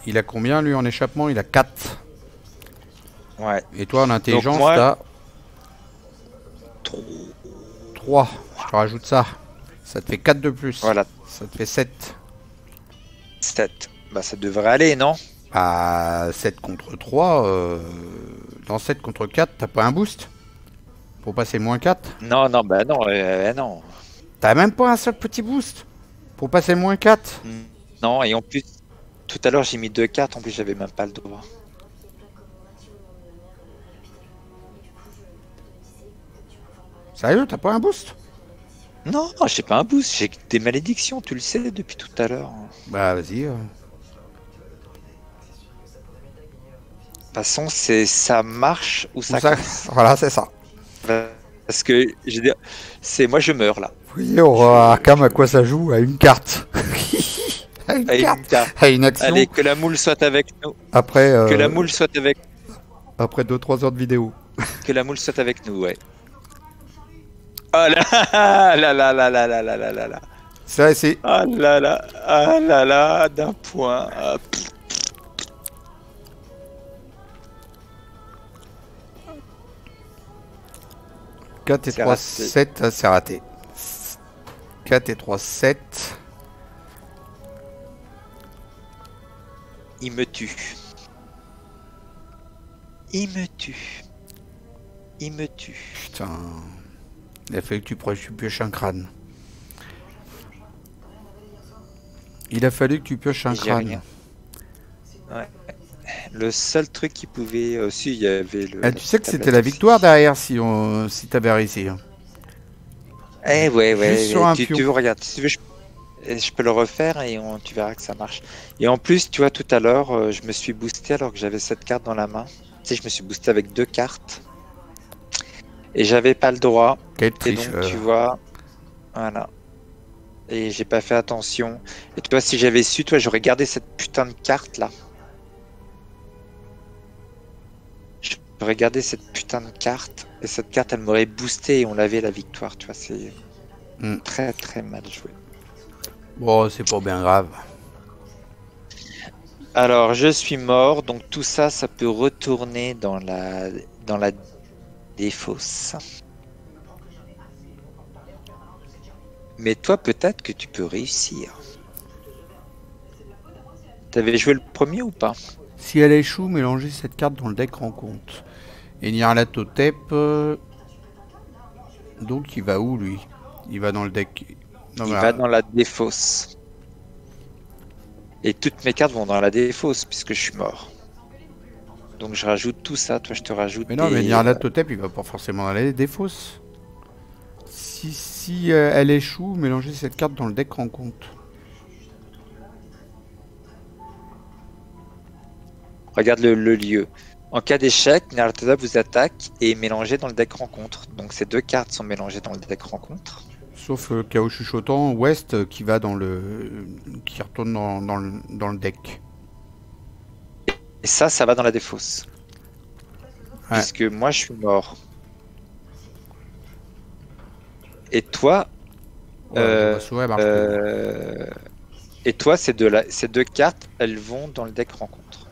Il a combien, lui, en échappement? Il a 4. ouais. Et toi, en intelligence, moi- t'as 3. Je te rajoute ça. Ça te fait 4 de plus. Voilà, Ça te fait 7. 7. Bah, ça devrait aller, non? Bah, 7 contre 3. Dans 7 contre 4, t'as pas un boost pour passer moins 4? Non, bah non. T'as même pas un seul petit boost pour passer moins 4? Non, et en plus, tout à l'heure, j'ai mis 2 cartes, en plus, j'avais même pas le droit. Sérieux, t'as pas un boost? Non, j'ai pas un boost, j'ai des malédictions, tu le sais depuis tout à l'heure. Bah, vas-y. De toute façon, ça marche ou ça casse. Voilà, c'est ça. Parce que, je veux dire, moi, je meurs là. Oui, Arkham, à quoi ça joue? À une carte. À une Allez, carte. Lucas. À une action. Allez, que la moule soit avec nous. Après, Que la moule soit avec après 2-3 heures de vidéo. Que la moule soit avec nous, ouais. Oh là là là là là là là là là là. Ça, c'est... Ah là là, d'un point. Ah, pff. 4 et C'est 3, raté. 7, c'est raté. 4 et 3, 7. Il me tue. Il me tue. Il me tue. Putain. Il a fallu que tu pioches un crâne. Il a fallu que tu pioches un J'ai crâne. rien. Ouais. Le seul truc qui pouvait aussi, il y avait le. Ah, tu sais que c'était la victoire derrière si t'avais réussi. Eh ouais. Juste sur un pion. Tu veux, regarde, si tu veux, je peux le refaire et tu verras que ça marche. Et en plus, tu vois, tout à l'heure, je me suis boosté alors que j'avais cette carte dans la main. Tu sais, je me suis boosté avec 2 cartes. Et j'avais pas le droit. Quel Et donc, tricheur. tu vois, voilà. Et j'ai pas fait attention. Et tu vois, si j'avais su, toi, j'aurais gardé cette putain de carte là. J'aurais gardé cette putain de carte. Et cette carte, elle m'aurait boosté et on l'avait la victoire. Tu vois, c'est très très mal joué. Bon, c'est pas bien grave. Alors, je suis mort. Donc, tout ça, ça peut retourner dans la défausse. Mais toi, peut-être que tu peux réussir. T'avais joué le premier ou pas? Si elle échoue, mélangez cette carte dans le deck rencontre. Et Nyarlathotep, donc il va où lui? Il va dans le deck. Non, Il mais va dans la défausse. Et toutes mes cartes vont dans la défausse puisque je suis mort. Donc je rajoute tout ça. Toi, je te rajoute. Mais non, mais des- Nyarlathotep, il va pas forcément dans les défausses. Si elle échoue, mélangez cette carte dans le deck rencontre. Regarde le lieu. En cas d'échec, Nyarlathotep vous attaque et est mélangé dans le deck rencontre. Donc ces 2 cartes sont mélangées dans le deck rencontre. Sauf Chaos Chuchotant Ouest qui va dans le. Qui retourne dans le deck. Et ça va dans la défausse. Ouais. Puisque moi, je suis mort. Et toi, Ouais, ma souris, elle marche plus. et toi, ces deux cartes, elles vont dans le deck rencontre.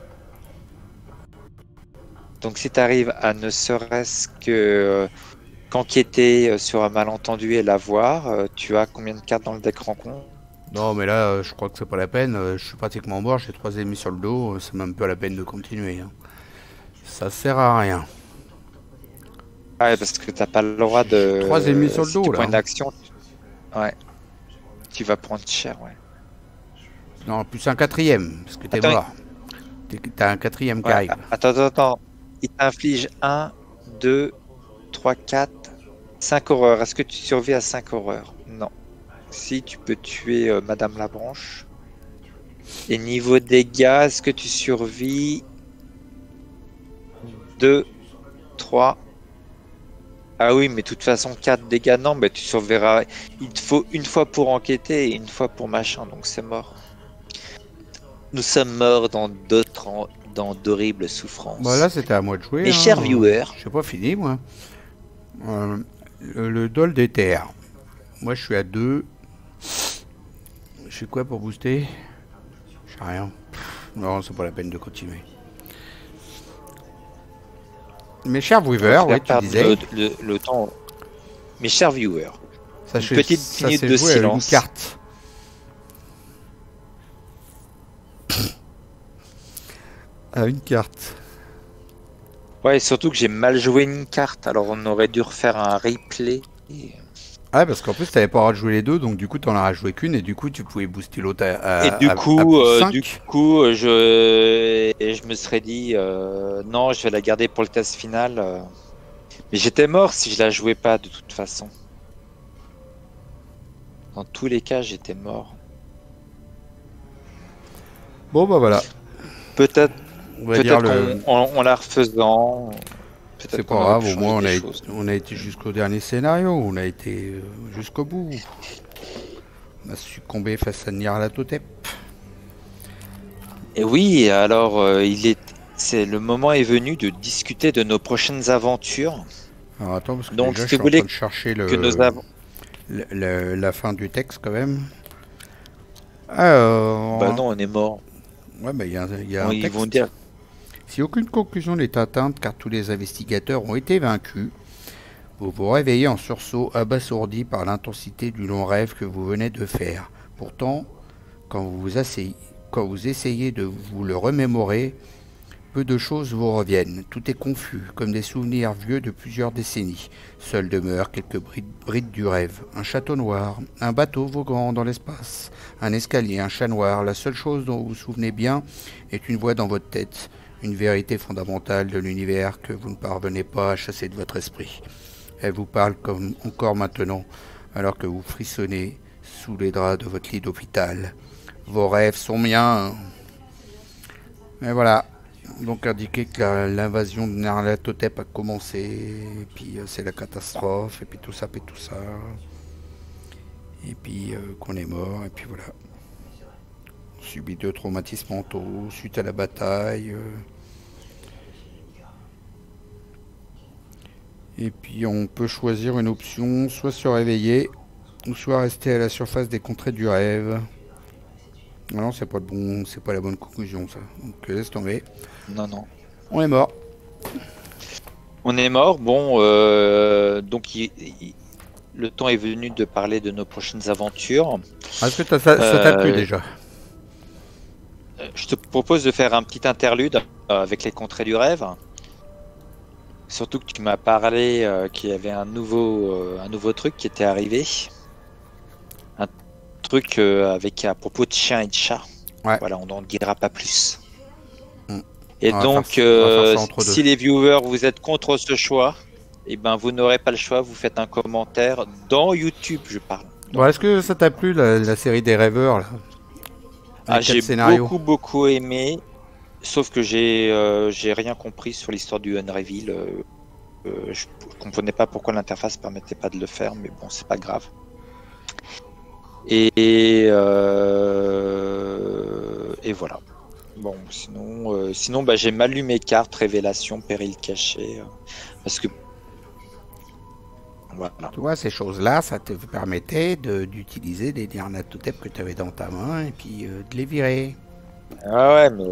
Donc si tu arrives à ne serait-ce que qu'enquêter sur un malentendu et l'avoir, tu as combien de cartes dans le deck rencontre? Non, mais là, je crois que c'est pas la peine. Je suis pratiquement mort, j'ai 3 ennemis sur le dos. C'est même pas la peine de continuer, hein. Ça sert à rien. Ah ouais, parce que t'as pas le droit J'ai 3 ennemis de... sur le Si tu dos, prends là. une action, ouais, tu vas prendre cher, ouais. Non, plus un quatrième, parce que t'es Attends, mort. T'as un quatrième qui ouais, arrive. attends. Il t'inflige 1, 2, 3, 4, 5 horreurs. Est-ce que tu survis à 5 horreurs? Non. Si, tu peux tuer Madame Labranche. Et niveau dégâts, est-ce que tu survis 2, 3. Ah oui, mais de toute façon, 4 dégâts, non, mais tu surveilleras. Il te faut une fois pour enquêter et une fois pour machin, donc c'est mort. Nous sommes morts dans d'horribles Bon, souffrances. là, c'était à moi de jouer. Mes Hein. chers viewers, J'ai pas fini, moi. Le dol des terres. Moi, je suis à 2. Je suis quoi pour booster? Je sais rien. Non, c'est pas la peine de continuer. Mes chers viewers, oui, tu disais. le temps. Mes chers viewers, Ça, une petite ça minute s'est de joué à une silence. carte. À une carte. Ouais, surtout que j'ai mal joué une carte, alors on aurait dû refaire un replay. Ah, parce qu'en plus, t'avais pas le droit de jouer les deux, donc du coup, t'en as joué qu'une, et du coup, tu pouvais booster l'autre Et à plus 5. je me serais dit, non, je vais la garder pour le test final. Mais j'étais mort si je la jouais pas de toute façon. Dans tous les cas, j'étais mort. Bon, bah voilà. Peut-être, On va dire en la refaisant, c'est peut-être pas qu'on aurait grave, pu au moins changer on a, des été, choses. on a été jusqu'au dernier scénario, on a été jusqu'au bout. On a succombé face à Nyarlathotep. Et oui, alors le moment est venu de discuter de nos prochaines aventures. Alors attends, parce que Donc, déjà je si suis vous en train voulez de chercher que nous avons. la fin du texte quand même. Alors, Bah non, on est mort. ouais, bah il y a un Ils texte. vont dire. Si aucune conclusion n'est atteinte car tous les investigateurs ont été vaincus, vous vous réveillez en sursaut, abasourdi par l'intensité du long rêve que vous venez de faire. Pourtant, quand vous essayez de vous le remémorer, peu de choses vous reviennent. Tout est confus, comme des souvenirs vieux de plusieurs décennies. Seuls demeurent quelques brides du rêve. Un château noir, un bateau voguant dans l'espace, un escalier, un chat noir. La seule chose dont vous vous souvenez bien est une voix dans votre tête, une vérité fondamentale de l'univers que vous ne parvenez pas à chasser de votre esprit. Elle vous parle comme encore maintenant, alors que vous frissonnez sous les draps de votre lit d'hôpital. Vos rêves sont miens. Et voilà. Donc indiquer que l'invasion de Nyarlathotep a commencé, et puis c'est la catastrophe, et puis tout ça, et puis qu'on est mort, et puis voilà. On subit 2 traumatismes mentaux suite à la bataille. Et puis on peut choisir une option, soit se réveiller, ou soit rester à la surface des contrées du rêve. Non, c'est pas la bonne conclusion ça. Donc laisse tomber. Non. On est mort. On est mort. Bon, donc le temps est venu de parler de nos prochaines aventures. Est-ce que ça t'a plu déjà? Je te propose de faire un petit interlude avec les contrées du rêve. Surtout que tu m'as parlé qu'il y avait un nouveau truc qui était arrivé. Un truc à propos de chiens et de chats. Ouais. Voilà, on n'en dira pas plus. Mm. Et On va donc, faire ça entre si deux. les viewers, vous êtes contre ce choix, eh ben, vous n'aurez pas le choix, vous faites un commentaire dans YouTube, je parle. Bon, est-ce que ça t'a plu la série des rêveurs là? Ah, Les 4 j'ai scénarios. beaucoup aimé, sauf que j'ai rien compris sur l'histoire du Unreveal. Je comprenais pas pourquoi l'interface permettait pas de le faire, mais bon, c'est pas grave. Et voilà. Bon, sinon bah, j'ai mal lu mes cartes, révélation, péril caché, parce que Voilà. Tu vois, ces choses-là, ça te permettait d'utiliser des Nyarlathotep que tu avais dans ta main et puis de les virer. Ah ouais, mais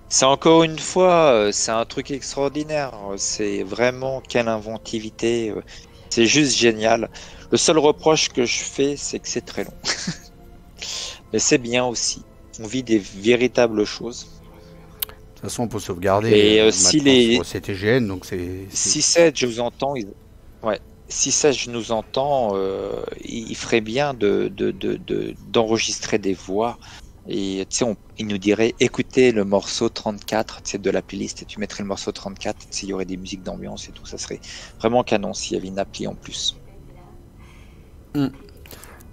c'est encore une fois, c'est un truc extraordinaire. C'est vraiment quelle inventivité. C'est juste génial. Le seul reproche que je fais, c'est que c'est très long. Mais c'est bien aussi. On vit des véritables choses. De toute façon, on peut sauvegarder Et si maintenant les sur CTGN, donc si Seth, je vous entends, ouais. Si Seth, je nous entends, il ferait bien d'enregistrer des voix. Et tu sais, il nous dirait écoutez le morceau 34, tu sais, de la playlist, et tu mettrais le morceau 34, tu sais, il y aurait des musiques d'ambiance et tout, ça serait vraiment canon s'il y avait une appli en plus.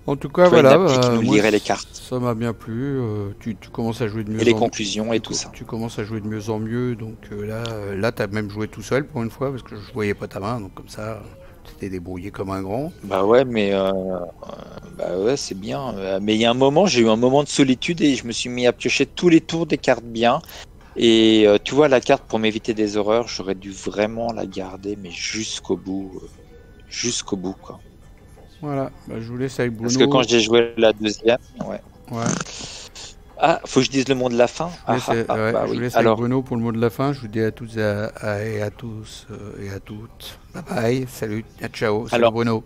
En tout cas, Tu vois, une voilà, appli qui nous moi, lirait les cartes ça m'a bien plu. Tu commences à jouer de et mieux les en conclusions et tout ça. tu commences à jouer de mieux en mieux, donc là, t'as même joué tout seul pour une fois parce que je voyais pas ta main, donc comme ça, tu t'es débrouillé comme un grand. Bah ouais, mais bah ouais, c'est bien. Mais il y a un moment, j'ai eu un moment de solitude et je me suis mis à piocher tous les tours des cartes bien. Et tu vois, la carte, pour m'éviter des horreurs, j'aurais dû vraiment la garder, mais jusqu'au bout, quoi. Voilà, bah, je vous laisse avec Parce que quand Bruno. j'ai joué la deuxième, ouais. Ouais, Ah, faut que je dise le mot de la fin? je vous laisse, Bah je vous oui. laisse avec Alors, Bruno pour le mot de la fin. Je vous dis à toutes et à tous et à toutes. Bye bye, salut, ciao, salut alors, Bruno.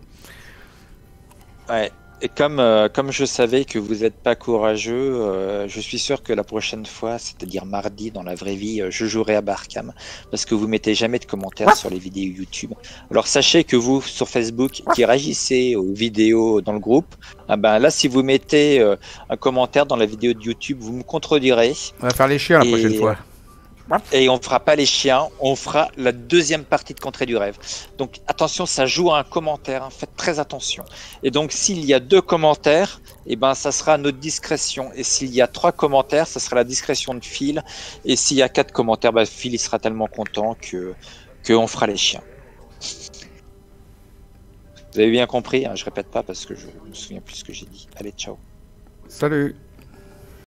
ouais. Et comme je savais que vous n'êtes pas courageux, je suis sûr que la prochaine fois, c'est-à-dire mardi dans la vraie vie, je jouerai à Barkham parce que vous mettez jamais de commentaires sur les vidéos YouTube. Alors sachez que vous sur Facebook qui réagissez aux vidéos dans le groupe, ah ben là si vous mettez un commentaire dans la vidéo de YouTube, vous me contredirez On va faire les chiens la prochaine et fois. et on fera pas les chiens, on fera la deuxième partie de Contrée du rêve. Donc attention, ça joue à un commentaire, hein, faites très attention. Et donc s'il y a 2 commentaires, eh ben ça sera à notre discrétion. Et s'il y a 3 commentaires, ça sera la discrétion de Phil. Et s'il y a 4 commentaires, bah, Phil il sera tellement content que on fera les chiens. Vous avez bien compris, hein, je répète pas parce que je me souviens plus ce que j'ai dit. Allez, ciao. Salut.